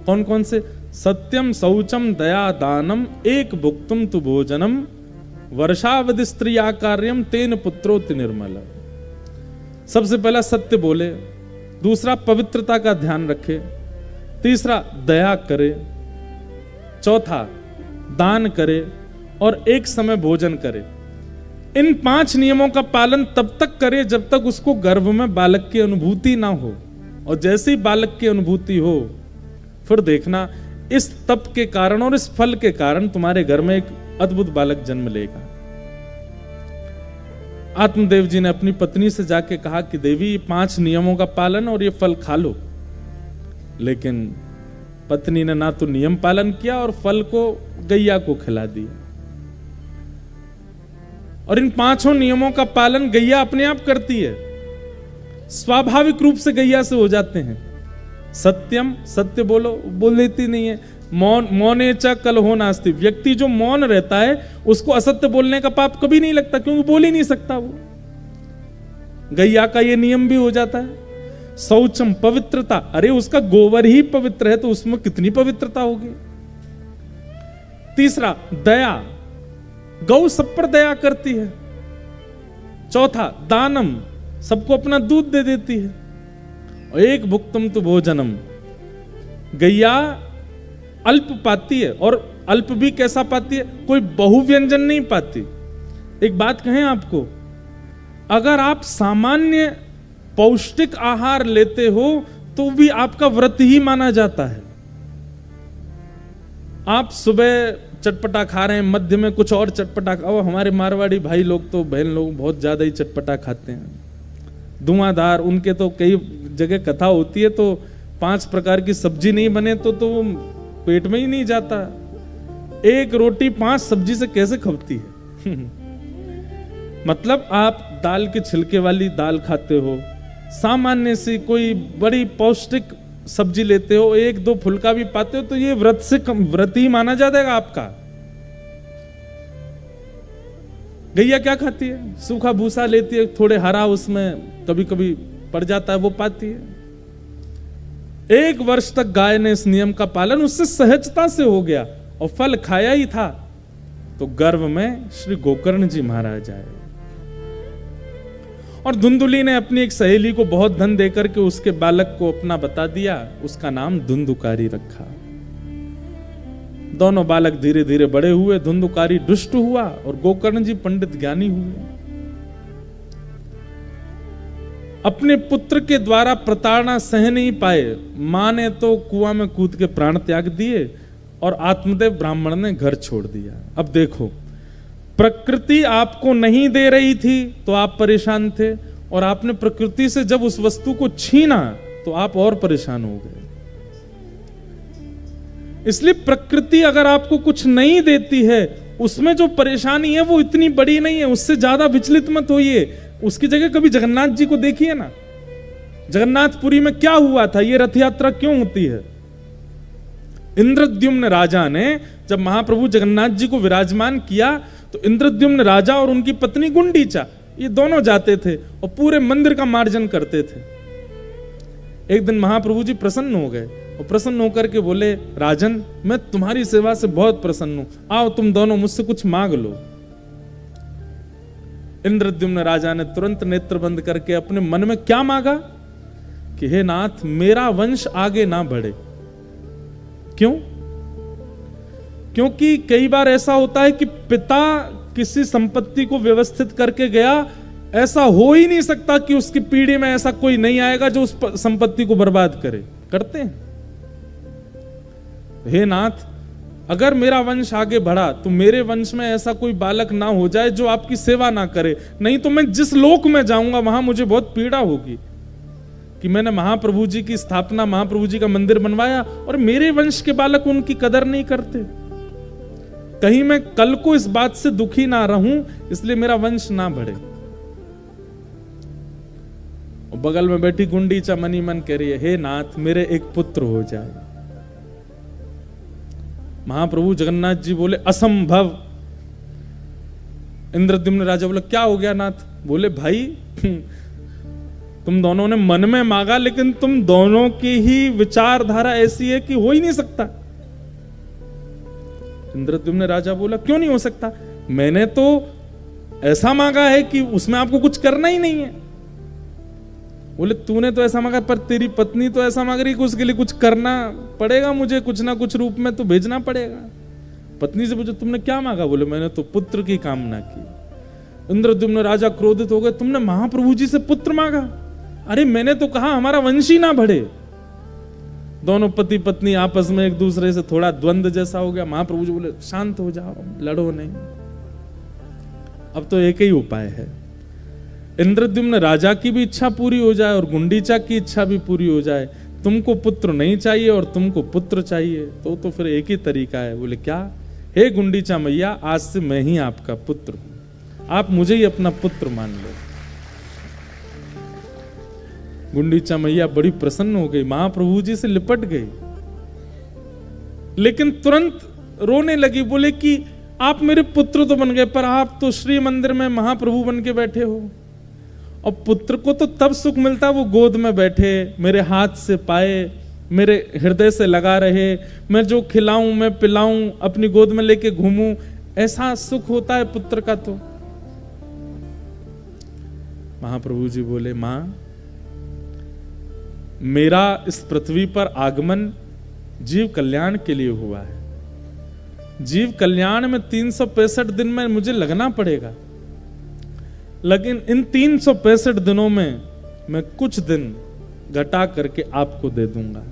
कौन कौन से? सत्यम, शौचम, दया, दानम, एक भुक्तुम तु भोजनम, वर्षावधि स्त्रिया कार्यम, तेन पुत्रोति निर्मल। सबसे पहला सत्य बोले, दूसरा पवित्रता का ध्यान रखे, तीसरा दया करे, चौथा दान करे और एक समय भोजन करे। इन 5 नियमों का पालन तब तक करे जब तक उसको गर्भ में बालक की अनुभूति ना हो। और जैसे ही बालक की अनुभूति हो, फिर देखना इस तप के कारण और इस फल के कारण तुम्हारे घर में एक अद्भुत बालक जन्म लेगा। आत्मदेव जी ने अपनी पत्नी से जाके कहा कि देवी, ये 5 नियमों का पालन और ये फल खा लो। लेकिन पत्नी ने ना तो नियम पालन किया और फल को गैया को खिला दिया। और इन 5 नियमों का पालन गैया अपने आप करती है, स्वाभाविक रूप से गैया से हो जाते हैं। सत्यम, सत्य बोलो, बोल देती नहीं है। मौन, मौने च कलहो नास्ति। व्यक्ति जो मौन रहता है उसको असत्य बोलने का पाप कभी नहीं लगता, क्योंकि बोल ही नहीं सकता वो। गैया का ये नियम भी हो जाता है। शौचम, पवित्रता। अरे उसका गोबर ही पवित्र है तो उसमें कितनी पवित्रता होगी। तीसरा दया, गौ सब पर दया करती है। चौथा दानम, सबको अपना दूध दे देती है। और एक भुक्तम तो भोजनम, गैया अल्प पाती है। और अल्प भी कैसा पाती है? कोई बहुव्यंजन नहीं पाती। एक बात कहें आपको, अगर आप सामान्य पौष्टिक आहार लेते हो तो भी आपका व्रत ही माना जाता है। आप सुबह चटपटा खा रहे हैं, मध्य में कुछ और चटपटा खाओ। हमारे मारवाड़ी भाई लोग तो, बहन लोग बहुत ज्यादा ही चटपटा खाते हैं, धुआंधार। उनके तो कई जगह कथा होती है तो 5 प्रकार की सब्जी नहीं बने तो वो पेट में ही नहीं जाता। एक रोटी 5 सब्जी से कैसे खपती है? मतलब आप दाल के छिलके वाली दाल खाते हो, सामान्य सी कोई बड़ी पौष्टिक सब्जी लेते हो, 1-2 फुल्का भी पाते हो, तो ये व्रत से व्रत ही माना जाएगा आपका। गैया क्या खाती है? सूखा भूसा लेती है, थोड़े हरा उसमें कभी कभी पड़ जाता है, वो पाती है। 1 वर्ष तक गाय ने इस नियम का पालन उससे सहजता से हो गया और फल खाया ही था। तो गर्भ में श्री गोकर्ण जी महाराज आए और धुंधुली ने अपनी एक सहेली को बहुत धन देकर के उसके बालक को अपना बता दिया, उसका नाम धुंधुकारी रखा। दोनों बालक धीरे धीरे बड़े हुए, धुंधुकारी दुष्ट हुआ और गोकर्ण जी पंडित ज्ञानी हुए। अपने पुत्र के द्वारा प्रताड़ना सह नहीं पाए, मां ने तो कुआं में कूद के प्राण त्याग दिए और आत्मदेव ब्राह्मण ने घर छोड़ दिया। अब देखो, प्रकृति आपको नहीं दे रही थी तो आप परेशान थे, और आपने प्रकृति से जब उस वस्तु को छीना तो आप और परेशान हो गए। इसलिए प्रकृति अगर आपको कुछ नहीं देती है, उसमें जो परेशानी है वो इतनी बड़ी नहीं है, उससे ज्यादा विचलित मत होइए। उसकी जगह कभी जगन्नाथ जी को देखिए ना, जगन्नाथपुरी में क्या हुआ था, ये रथ यात्रा क्यों होती है। इंद्रद्युम्न राजा ने जब महाप्रभु जगन्नाथ जी को विराजमान किया तो इंद्रद्युम्न राजा और उनकी पत्नी गुंडीचा, ये दोनों जाते थे और पूरे मंदिर का मार्जन करते थे। एक दिन महाप्रभु जी प्रसन्न हो गए और प्रसन्न होकर के बोले, राजन मैं तुम्हारी सेवा से बहुत प्रसन्न हूं, आओ तुम दोनों मुझसे कुछ मांग लो। इंद्रद्युम्न राजा ने तुरंत नेत्र बंद करके अपने मन में क्या मांगा कि हे नाथ, मेरा वंश आगे ना बढ़े। क्यों? क्योंकि कई बार ऐसा होता है कि पिता किसी संपत्ति को व्यवस्थित करके गया, ऐसा हो ही नहीं सकता कि उसकी पीढ़ी में ऐसा कोई नहीं आएगा जो उस संपत्ति को बर्बाद करे। करते हैं, हे नाथ अगर मेरा वंश आगे बढ़ा तो मेरे वंश में ऐसा कोई बालक ना हो जाए जो आपकी सेवा ना करे, नहीं तो मैं जिस लोक में जाऊंगा वहां मुझे बहुत पीड़ा होगी कि मैंने महाप्रभु जी की स्थापना, महाप्रभु जी का मंदिर बनवाया और मेरे वंश के बालक उनकी कदर नहीं करते। कहीं मैं कल को इस बात से दुखी ना रहूं, इसलिए मेरा वंश ना बढ़े। और बगल में बैठी गुंडीचा मनी मन कह रही है, हे नाथ मेरे एक पुत्र हो जाए। महाप्रभु जगन्नाथ जी बोले, असंभव। इंद्रद्युम्न राजा बोले, क्या हो गया नाथ? बोले, भाई तुम दोनों ने मन में मांगा, लेकिन तुम दोनों की ही विचारधारा ऐसी है कि हो ही नहीं सकता। इंद्रद्युम्न राजा बोला, क्यों नहीं हो सकता? मैंने तो ऐसा मांगा है कि उसमें आपको कुछ करना ही नहीं है। बोले, तूने तो ऐसा मांगा, पर तेरी पत्नी तो ऐसा मांग रही कि उसके लिए कुछ करना पड़ेगा, मुझे कुछ ना कुछ रूप में तो भेजना पड़ेगा। पत्नी से पूछो, तुमने क्या मांगा? बोले, मैंने तो पुत्र की कामना की। इंद्रद्युम्न राजा क्रोधित हो गए, तुमने महाप्रभु जी से पुत्र मांगा? अरे मैंने तो कहा हमारा वंश ही ना बढ़े। दोनों पति पत्नी आपस में एक दूसरे से थोड़ा द्वंद्व जैसा हो गया। महाप्रभु जी बोले, शांत हो जाओ, लड़ो नहीं, अब तो एक ही उपाय है, इंद्रद्युम्न राजा की भी इच्छा पूरी हो जाए और गुंडीचा की इच्छा भी पूरी हो जाए। तुमको पुत्र नहीं चाहिए और तुमको पुत्र चाहिए, तो फिर एक ही तरीका है। बोले, क्या? हे गुंडीचा मैया, आज से मैं ही आपका पुत्र हूं, आप मुझे ही अपना पुत्र मान लो। गुंडीचा मैया बड़ी प्रसन्न हो गई, महाप्रभु जी से लिपट गई, लेकिन तुरंत रोने लगी। बोले कि आप मेरे पुत्र तो बन गए, पर आप तो श्री मंदिर में महाप्रभु बन के बैठे हो, और पुत्र को तो तब सुख मिलता है वो गोद में बैठे, मेरे हाथ से पाए, मेरे हृदय से लगा रहे, मैं जो खिलाऊं मैं पिलाऊं, अपनी गोद में लेके घूमूं, ऐसा सुख होता है पुत्र का। तो महाप्रभु जी बोले, मां मेरा इस पृथ्वी पर आगमन जीव कल्याण के लिए हुआ है। जीव कल्याण में 365 दिन में मुझे लगना पड़ेगा, लेकिन इन 365 दिनों में मैं कुछ दिन घटा करके आपको दे दूंगा,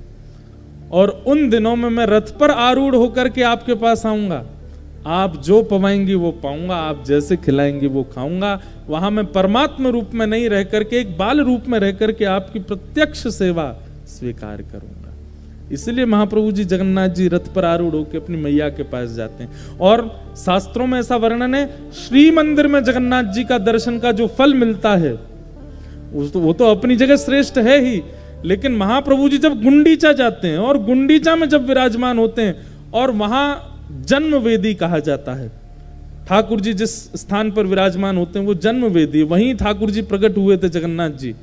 और उन दिनों में मैं रथ पर आरूढ़ होकर के आपके पास आऊंगा। आप जो पवाएंगी वो पाऊंगा, आप जैसे खिलाएंगी वो खाऊंगा। वहां मैं परमात्मा रूप में नहीं रह करके एक बाल रूप में रह करके आपकी प्रत्यक्ष सेवा स्वीकार करूंगा। इसलिए महाप्रभु जी जगन्नाथ जी रथ पर आरूढ़ होकर अपनी मैया के पास जाते हैं। और शास्त्रों में ऐसा वर्णन है, श्री मंदिर में जगन्नाथ जी का दर्शन का जो फल मिलता है वो तो अपनी जगह श्रेष्ठ है ही, लेकिन महाप्रभु जी जब गुंडीचा जाते हैं और गुंडीचा में जब विराजमान होते हैं, और वहां जन्म वेदी कहा जाता है, ठाकुर जी जिस स्थान पर विराजमान होते हैं वो जन्म वेदी, वहीं ठाकुर जी प्रकट हुए थे जगन्नाथ जी।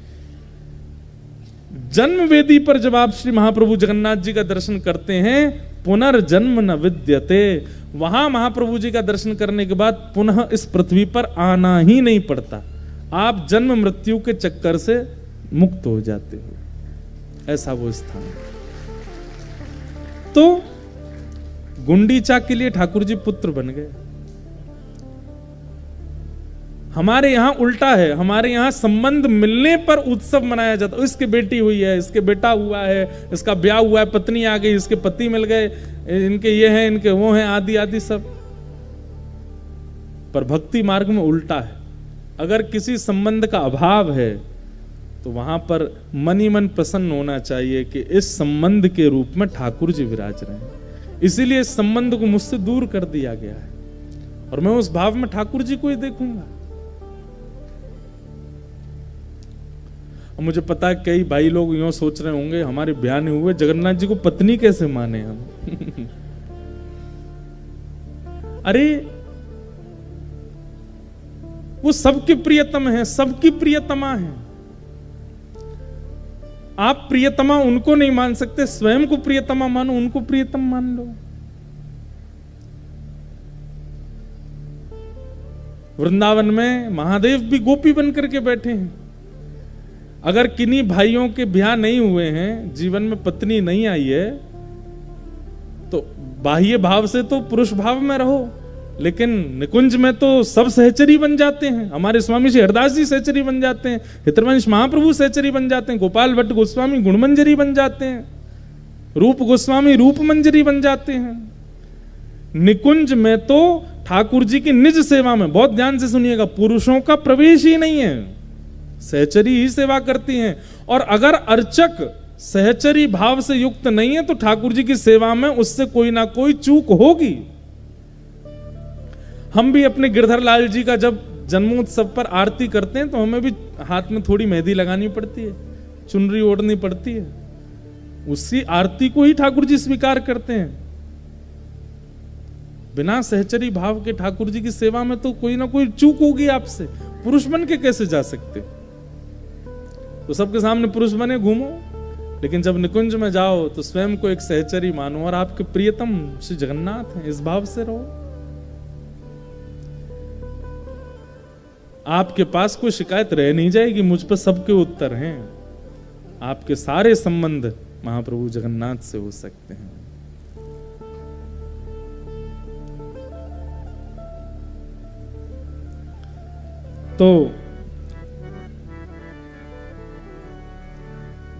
जन्म वेदी पर जब आप श्री महाप्रभु जगन्नाथ जी का दर्शन करते हैं, पुनर्जन्म न विद्यते, वहां महाप्रभु जी का दर्शन करने के बाद पुनः इस पृथ्वी पर आना ही नहीं पड़ता, आप जन्म मृत्यु के चक्कर से मुक्त हो जाते हो, ऐसा वो स्थान। तो गुंडीचा के लिए ठाकुर जी पुत्र बन गए। हमारे यहां उल्टा है, हमारे यहां संबंध मिलने पर उत्सव मनाया जाता है। इसकी बेटी हुई है, इसके बेटा हुआ है, इसका ब्याह हुआ है, पत्नी आ गई, इसके पति मिल गए, इनके ये हैं, इनके वो हैं, आदि आदि सब। पर भक्ति मार्ग में उल्टा है। अगर किसी संबंध का अभाव है तो वहां पर मन ही मन प्रसन्न होना चाहिए कि इस संबंध के रूप में ठाकुर जी विराज रहे हैं, इसीलिए इस संबंध को मुझसे दूर कर दिया गया है और मैं उस भाव में ठाकुर जी को ही देखूंगा। मुझे पता है कई भाई लोग यूं सोच रहे होंगे हमारे ब्याह नहीं हुए, जगन्नाथ जी को पत्नी कैसे माने हम। अरे वो सबके प्रियतम है, सबकी प्रियतमा है। आप प्रियतमा उनको नहीं मान सकते, स्वयं को प्रियतमा मानो, उनको प्रियतम मान लो। वृंदावन में महादेव भी गोपी बनकर के बैठे हैं। अगर किन्हीं भाइयों के ब्याह नहीं हुए हैं, जीवन में पत्नी नहीं आई है, तो बाह्य भाव से तो पुरुष भाव में रहो, लेकिन निकुंज में तो सब सहचरी बन जाते हैं। हमारे स्वामी श्री हरदास जी सहचरी बन जाते हैं, हितवंश महाप्रभु सहचरी बन जाते हैं, गोपाल भट्ट गोस्वामी गुणमंजरी बन जाते हैं, रूप गोस्वामी रूप मंजरी बन जाते हैं। निकुंज में तो ठाकुर जी की निज सेवा में, बहुत ध्यान से सुनिएगा, पुरुषों का प्रवेश ही नहीं है, सहचरी ही सेवा करती हैं। और अगर अर्चक सहचरी भाव से युक्त नहीं है तो ठाकुर जी की सेवा में उससे कोई ना कोई चूक होगी। हम भी अपने गिरधर लाल जी का जब जन्मोत्सव पर आरती करते हैं तो हमें भी हाथ में थोड़ी मेहंदी लगानी पड़ती है, चुनरी ओढ़नी पड़ती है। उसी आरती को ही ठाकुर जी स्वीकार करते हैं। बिना सहचरी भाव के ठाकुर जी की सेवा में तो कोई ना कोई चूक होगी आपसे। पुरुष बन के कैसे जा सकते? तो सबके सामने पुरुष बने घूमो, लेकिन जब निकुंज में जाओ तो स्वयं को एक सहचरी मानो और आपके प्रियतम श्री जगन्नाथ हैं, इस भाव से रहो। आपके पास कोई शिकायत रह नहीं जाएगी, मुझ पर सबके उत्तर हैं। आपके सारे संबंध महाप्रभु जगन्नाथ से हो सकते हैं। तो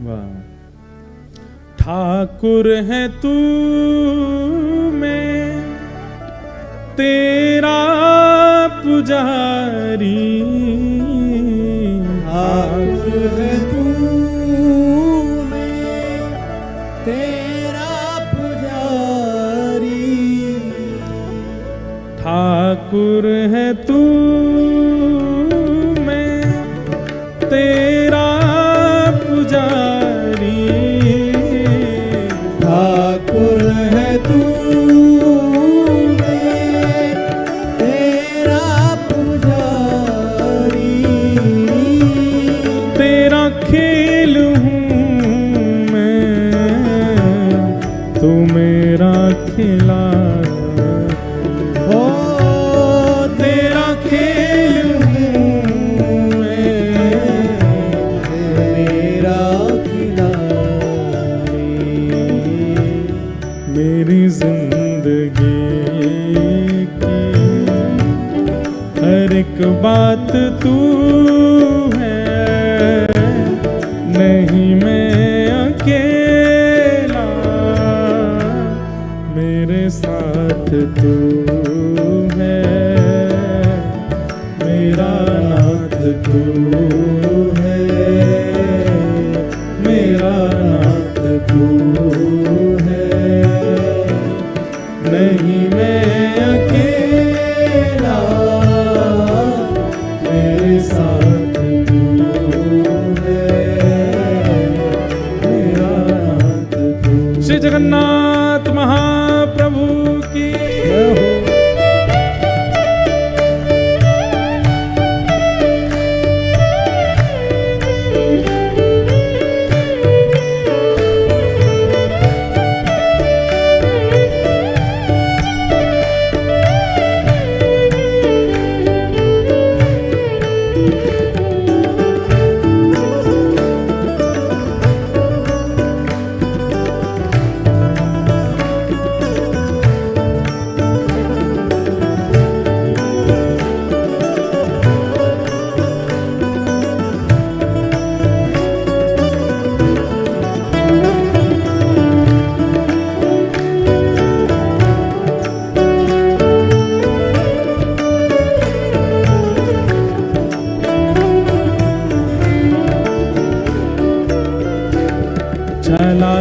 वाह, ठाकुर है तू मैं तेरा पुजारी, ठाकुर है तू मैं तेरा पुजारी, ठाकुर है तू मैं तेरा पुजारी, ठाकुर है तू मैं तेरा पुजारी, तेरा खेल हूँ मैं तू मेरा खिलाड़ी, हो तेरा खेल हूँ मैं मेरा खिलाड़ी, मेरी जिंदगी की हर एक बात तू है, नहीं मैं अकेला, मेरे साथ तू है, मेरा नाथ तू है, मेरा नाथ तू है, नहीं मैं अकेला, मेरे साथ तू है, मेरा नाथ तू। श्री जगन्नाथ महाप्रभु की जय हो।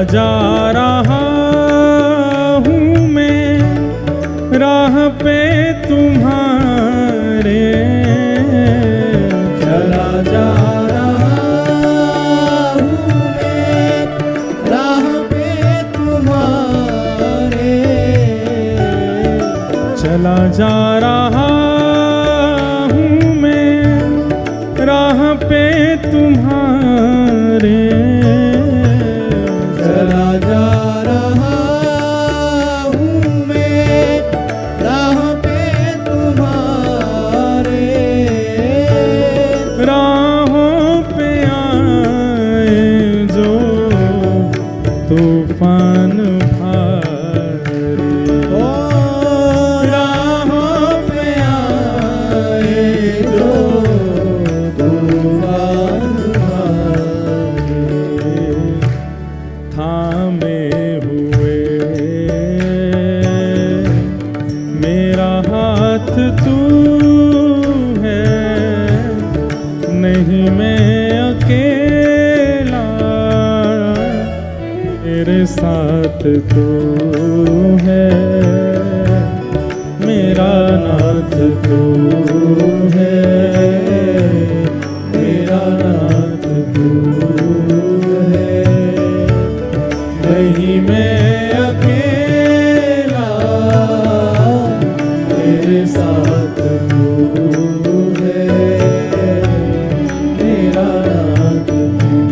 जा रहा हूँ मैं राह पे तुम्हारे, चला जा रहा हूँ मैं राह पे तुम्हारे, चला जा रहा हूँ मैं राह पे तुम्हारे, चला जा रहा हूँ मैं राह पे तुम्हारे, राहों पे आए जो तूफान भारी, ओ राहों पे आए जो तूफान भारी, थामे हुए मेरा हाथ तू है, नहीं मैं अकेला, मेरे साथ तू है, मेरा नाथ तू है, मेरा नाथ तू है, नहीं मैं अकेला, मेरे साथ तू है, मेरा नाथ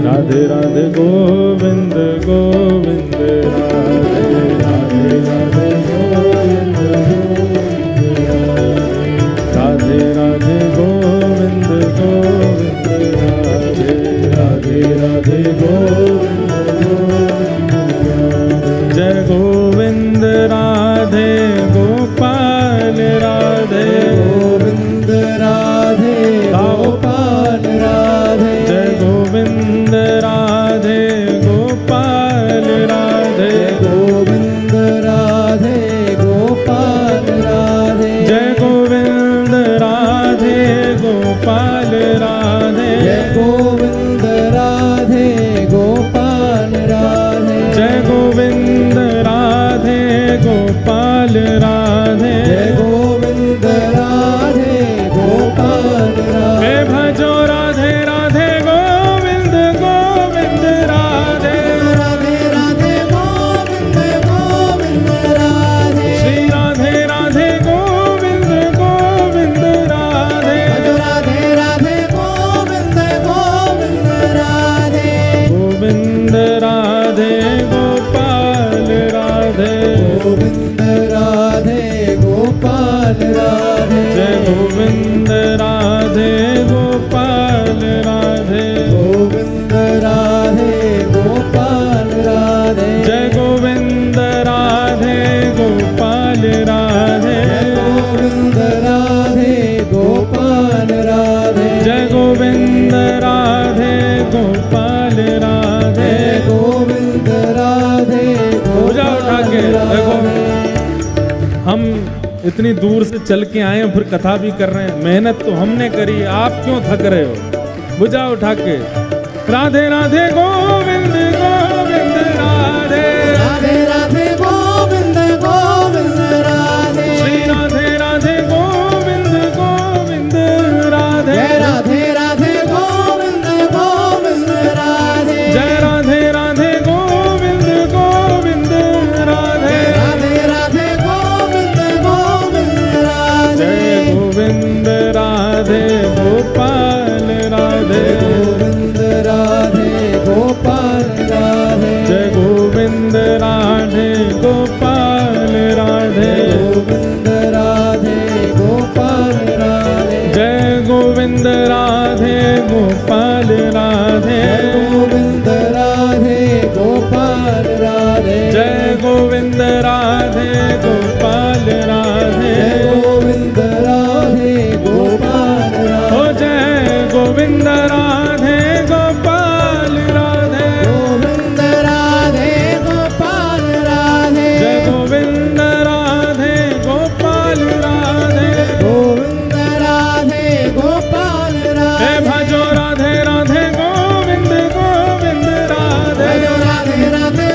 राधे राधे गोविंद गोविंद राधे राधे राधे गोविंद राधे राधे गोविंद गोविंद राधे राधे राधे गोविंद जय गोविंद राधे गोपाल राधे गोविंद राधे गोपाल राधे, जय गोविंद राधे गोपाल राधे, गोविंद राधे गोपाल राधे, जय गोविंद राधे गोपाल राधे, जय गोविंद राधे गोपाल राधे, जय गोविंद राधे गोपाल राधे, जय गोविंद राधे गोपाल राधे, हे भजो राधे राधे गोविंद गोविंद राधे, राधे राधे गोविंद गोविंद राधे, श्री राधे राधे गोविंद गोविंद राधे, राधे राधे गोविंद गोविंद राधे, गोविंद राधे गोपाल राधे, गोविंद राधे गोपाल राधे, जय गोविंद राधे गोपाल राधे, गोविंद राधे गोपाल राधे, जय गोविंद राधे गोपाल राधे, गोविंद राधे गोपाल राधे, जय गोविंद राधे गोपाल राधे, गोविंद राधे पूजा उठा के देखो, हम इतनी दूर से चल के आए हैं, फिर कथा भी कर रहे हैं, मेहनत तो हमने करी, आप क्यों थक रहे हो? बुझा उठा के राधे राधे गोविंद गोविंद राधे, राधे राधे गोविंद गोविंद राधे, श्री राधे राधे गोविंद गोविंद राधे, जय राधे राधे गोविंद गोविंद राधे, जय राधे राधे गोविंद गोविंद राधे, राधे राधे गोविंद गोविंद राधे, जय गोविंद राधे गोपाल राधे, गोविंद राधे गोपाल राधे, जय गोविंद राधे गोपाल राधे, गोविंद राधे गोपाल राधे, जय गोविंद राधे गोपाल राधे, गोविंद राधे गोपाल राधे, जय गोविंद राधे गोपाल राधे, गोविंद राधे गोपाल राधे, ओ जय गोविंद राधे गोपाल राधे, गोविंद राधे गोपाल राधे, जय गोविंद राधे गोपाल राधे, गोविंद राधे गोपाल राधे, हे भजो राधे राधे गोविंद गोविंद राधे, राधे राधे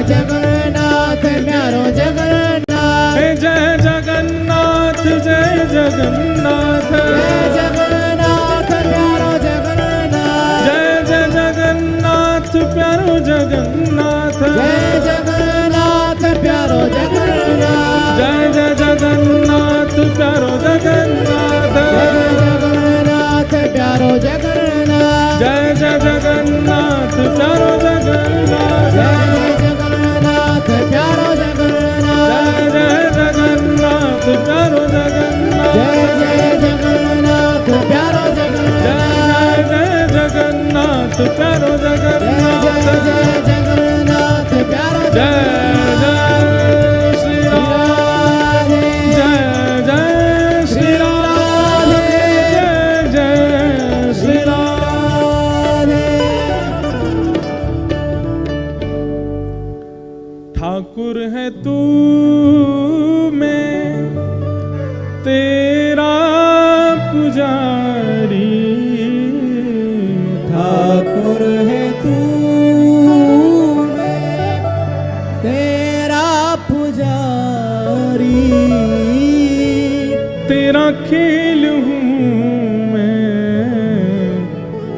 जगन्नाथ प्यारो जगन्नाथ जय जगन्नाथ जय जगन्नाथ जय जगन्नाथ प्यारो जगन्नाथ जय जय जगन्नाथ प्यारो जगन्नाथ जय जगन्नाथ प्यारो जगन्नाथ जय जय जगन्नाथ प्यारो जगन्नाथ जय जगन्नाथ प्यारो जगन्नाथ जय जगन्नाथ प्यारो जगन्नाथ जय जगन्नाथ प्यारो जगन्नाथ जय जगन्नाथ प्यारो जगन्नाथ जय जगन्नाथ प्यारो जगन्नाथ जय जगन्नाथ प्यारो जय जगन्नाथ प्यारो जय जय श्री राम जय जय श्री राम जय जय श्री राम। ठाकुर है तू मैं तेरा पुजारी ठाकुर है तू मैं तेरा पुजारी तेरा खेल हूँ मैं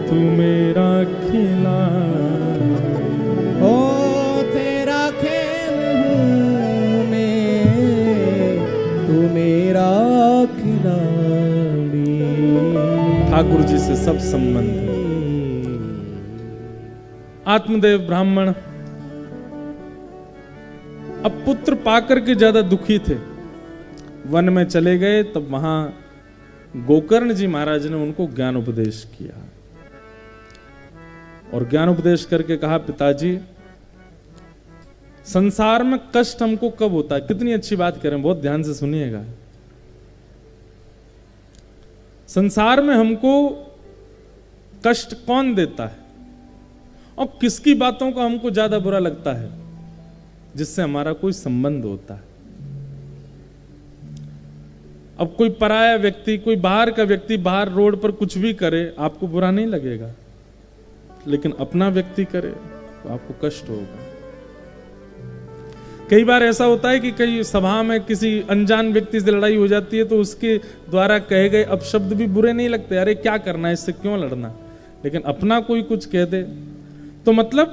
तू मेरा खिलाड़ी ओ तेरा खेल हूँ मैं तू मेरा खिलाड़ी ठाकुर जी से सब संबंध है। आत्मदेव ब्राह्मण अब पुत्र पाकर के ज्यादा दुखी थे, वन में चले गए। तब वहां गोकर्ण जी महाराज ने उनको ज्ञान उपदेश किया और ज्ञान उपदेश करके कहा, पिताजी संसार में कष्ट हमको कब होता है। कितनी अच्छी बात कह रहे हैं, बहुत ध्यान से सुनिएगा। संसार में हमको कष्ट कौन देता है और किसकी बातों का हमको ज्यादा बुरा लगता है, जिससे हमारा कोई संबंध होता है। अब कोई पराया व्यक्ति, कोई बाहर का व्यक्ति बाहर रोड पर कुछ भी करे आपको बुरा नहीं लगेगा, लेकिन अपना व्यक्ति करे तो आपको कष्ट होगा। कई बार ऐसा होता है कि कई सभा में किसी अनजान व्यक्ति से लड़ाई हो जाती है तो उसके द्वारा कहे गए अपशब्द भी बुरे नहीं लगते, अरे क्या करना है, इससे क्यों लड़ना। लेकिन अपना कोई कुछ कह दे तो मतलब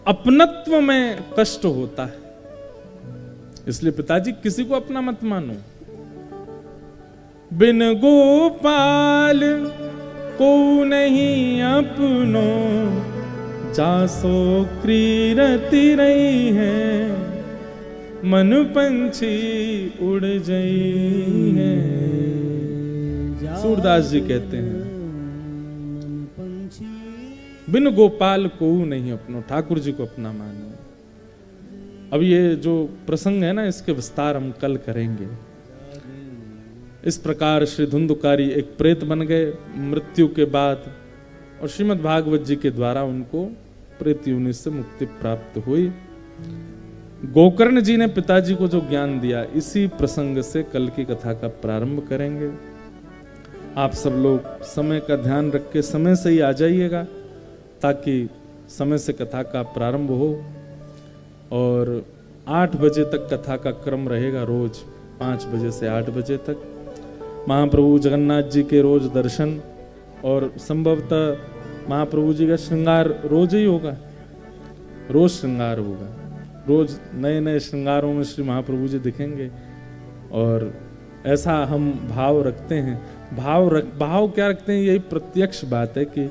अपनत्व में कष्ट होता है। इसलिए पिताजी किसी को अपना मत मानो। बिन गोपाल को नहीं अपनो, जासो क्रीरति रही है, मन पंछी उड़ गई है। सूरदास जी कहते हैं बिन गोपाल को नहीं अपनो, ठाकुर जी को अपना मानो। अब ये जो प्रसंग है ना, इसके विस्तार हम कल करेंगे। इस प्रकार श्री धुंधुकारी एक प्रेत बन गए मृत्यु के बाद, और श्रीमद् भागवत जी के द्वारा उनको प्रेत योनि से मुक्ति प्राप्त हुई। गोकर्ण जी ने पिताजी को जो ज्ञान दिया, इसी प्रसंग से कल की कथा का प्रारंभ करेंगे। आप सब लोग समय का ध्यान रख के समय से ही आ जाइएगा, ताकि समय से कथा का प्रारंभ हो। और 8 बजे तक कथा का क्रम रहेगा, रोज 5 बजे से 8 बजे तक। महाप्रभु जगन्नाथ जी के रोज दर्शन, और संभवतः महाप्रभु जी का श्रृंगार रोज ही होगा, रोज श्रृंगार होगा, रोज नए नए श्रृंगारों में श्री महाप्रभु जी दिखेंगे। और ऐसा हम भाव रखते हैं। भाव क्या रखते हैं, यही प्रत्यक्ष बात है कि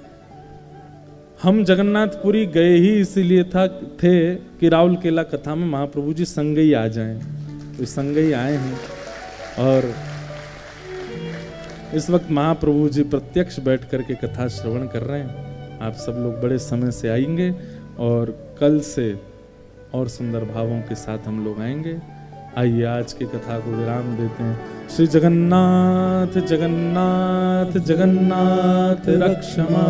हम जगन्नाथपुरी गए ही इसीलिए थे कि राउल केला कथा में महाप्रभु जी संग ही आ जाएं, तो संग ही आए हैं। और इस वक्त महाप्रभु जी प्रत्यक्ष बैठ करके कथा श्रवण कर रहे हैं। आप सब लोग बड़े समय से आएंगे और कल से और सुंदर भावों के साथ हम लोग आएंगे। आइए आज की कथा को विराम देते हैं। श्री जगन्नाथ जगन्नाथ जगन्नाथ रक्षमा,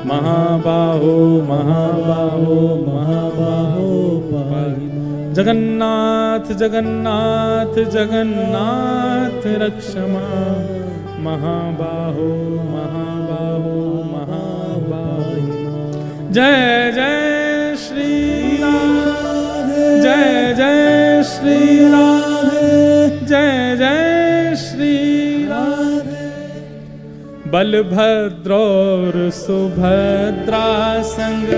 महाबाहो महाबाहो महाबाहो पाहि। जगन्नाथ जगन्नाथ जगन्नाथ रक्षमा, महाबाहो महाबाहो महाबाहो। जय जय श्री राम। बलभद्र और सुभद्रा संग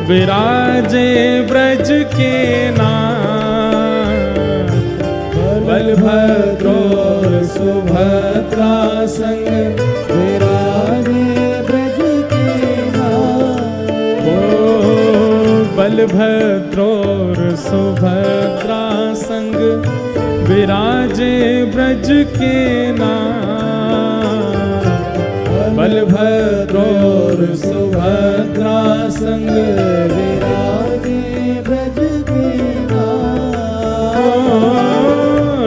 विराजे ब्रज के नाथ। बलभद्र और सुभद्रा संग विराजे ब्रज के नाथ। ओ बलभद्र और सुभद्रा संग विराजे ब्रज के नाथ। बलभद्र और सुभद्रा संग विराजे ब्रज के नाथ।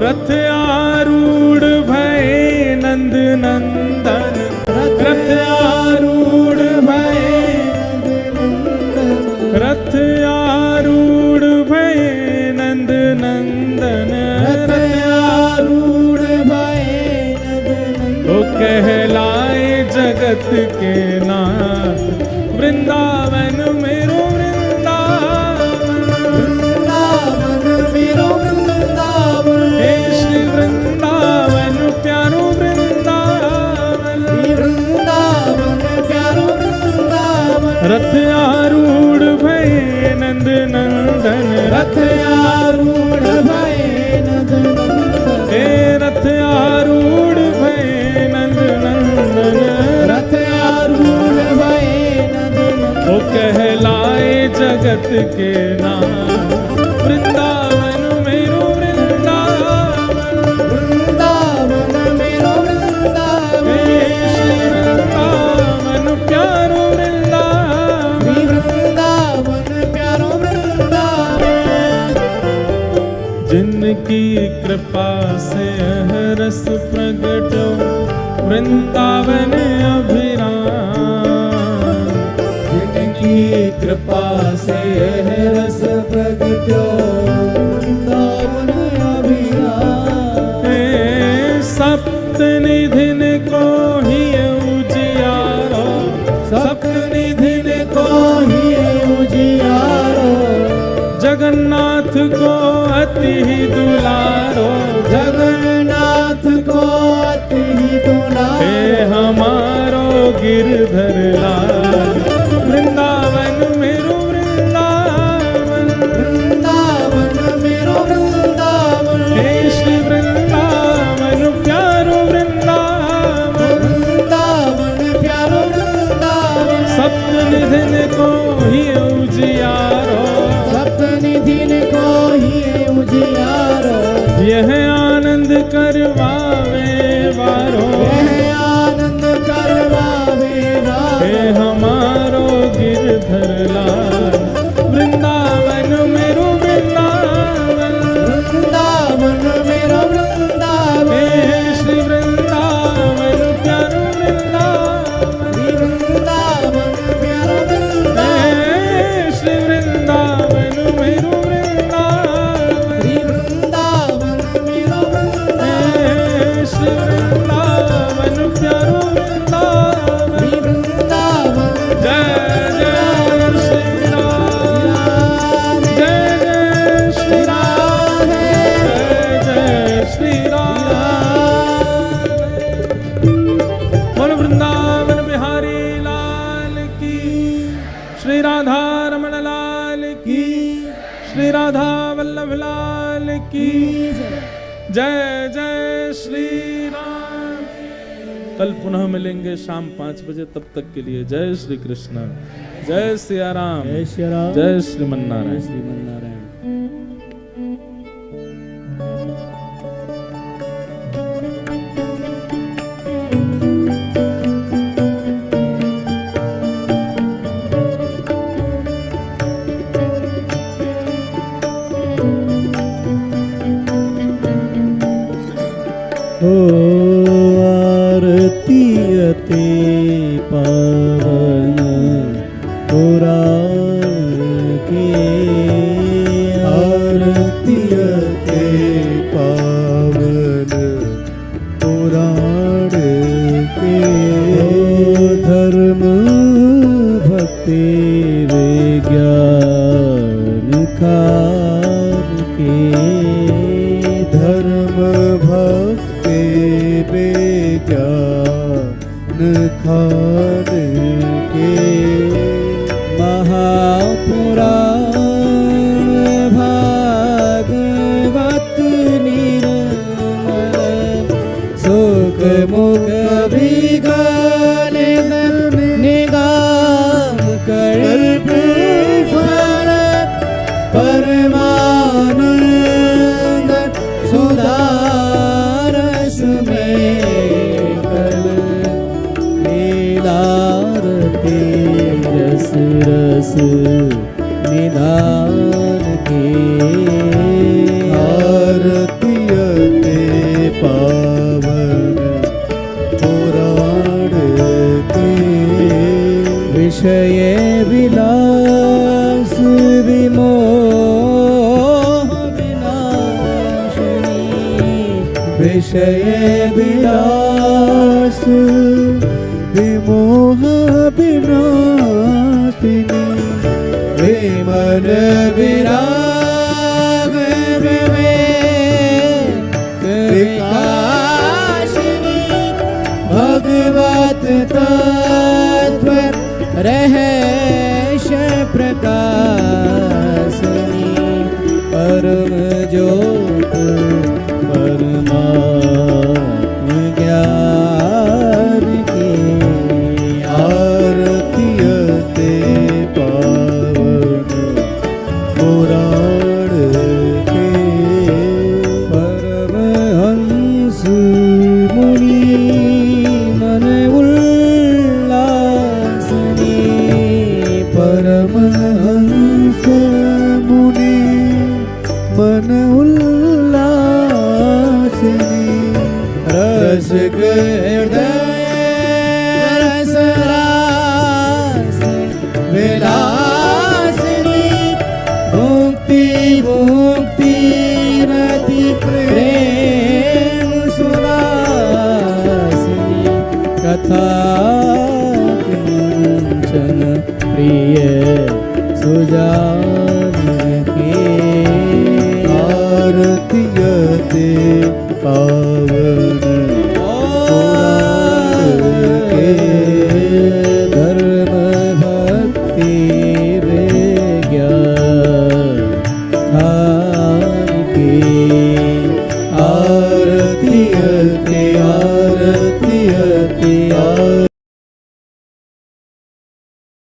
रथ आरूढ़ भय नंद नंदन। रथ आरूढ़ भय रथ आरूढ़ भय नंद नंदन। रथ आरूढ़ भय नंद नंदन। वो कहलाए जगत के नाथ। वृंदावन मेरो वृंदावन। वृंदावन मेरो वृंदावन। हे श्री वृंदावन प्यारो वृंदावन। वृंदावन प्यारो वृंदावन। रथ आरूढ़ भय नंद नंदन। रथ आरूढ़ भय नंद नंदन। हे रथ आरूढ़ भय नंद नंदन। रथ आरूढ़ भय नंद नंदन। वो कहलाए जगत के नाथ। वृंदावन मेरो वृंदावन। वृंदावन मेरो वृंदावन। हे श्री वृंदावन प्यारो वृंदावन। वृंदावन प्यारो वृंदावन। जिनकी कृपा से यह रस प्रगटो वृंदावन अभिराम। जिनकी कृपा से यह रस प्रगटो वृंदावन अभिराम। हे सप्त निधिन को ही उजियारो। सप्त निधिन को ही उजियारो। जगन्नाथ को अति ही दुलारो। जगन्नाथ को अति दुलारो। हे हमारो गिरधर लाल। वृंदावन मेरो वृंदावन। वृंदावन मेरो वृंदावन। हे श्री वृंदावन प्यारो वृंदावन। वृंदावन प्यारो वृंदावन। सप्त निधिन को ही उजियारो। सप्त निधिन को ही उजियारो। यह आनंद करवावे वारो। यह आनंद करवावे वारो। हे हमारो गिरधर लाल। वृंदावन मेरो वृंदावन। वृंदावन मेरो वृंदावन। हे श्री वृंदावन प्यारो वृंदावन। वृंदावन प्यारो वृंदावन। हे श्री वृंदावन मेरो वृंदावन। वृंदावन मेरो वृंदावन। हे श्री वृंदावन प्यारो वृंदावन। वृंदावन जय जय श्री राम। जय जय श्री राम। जय जय श्री राम। बोलो वृंदावन बिहारी लाल की। श्री राधा रमण लाल की। श्री राधा वल्लभ लाल की। जय जय श्री राम। कल पुनः मिलेंगे शाम 5 बजे। तब तक के लिए जय श्री कृष्ण। जय सिया राम। जय श्री राम। जय श्रीमन्नारायण। श्रीमन्नारायण। ओ आरतीयते पावन पुराण के। आरतीयते पावन पुराण के। धर्म भक्ति विज्ञान खान के। धर्म भक्ति विज्ञान जानकी आरतियते पावन पुराण के विषय विलास विमोह विनाशिनी विषय विलास विमोह विनाशिनी विमल विराग विवेक विकासिनी भगवत तत्व रहस्य प्रकाशिनी परम ज्योत परमात्म ज्ञान की आरतियते पावन पुराण के परमहंस मुनि मन उल्लासनी परमहंस मुनि मन उल्लासनी रस हृदय रस रास विलासिनी मुक्ति मुक्ति रति प्रेम सुदासिनी कथा किंचन प्रिय सुजानकी आरतियते पावन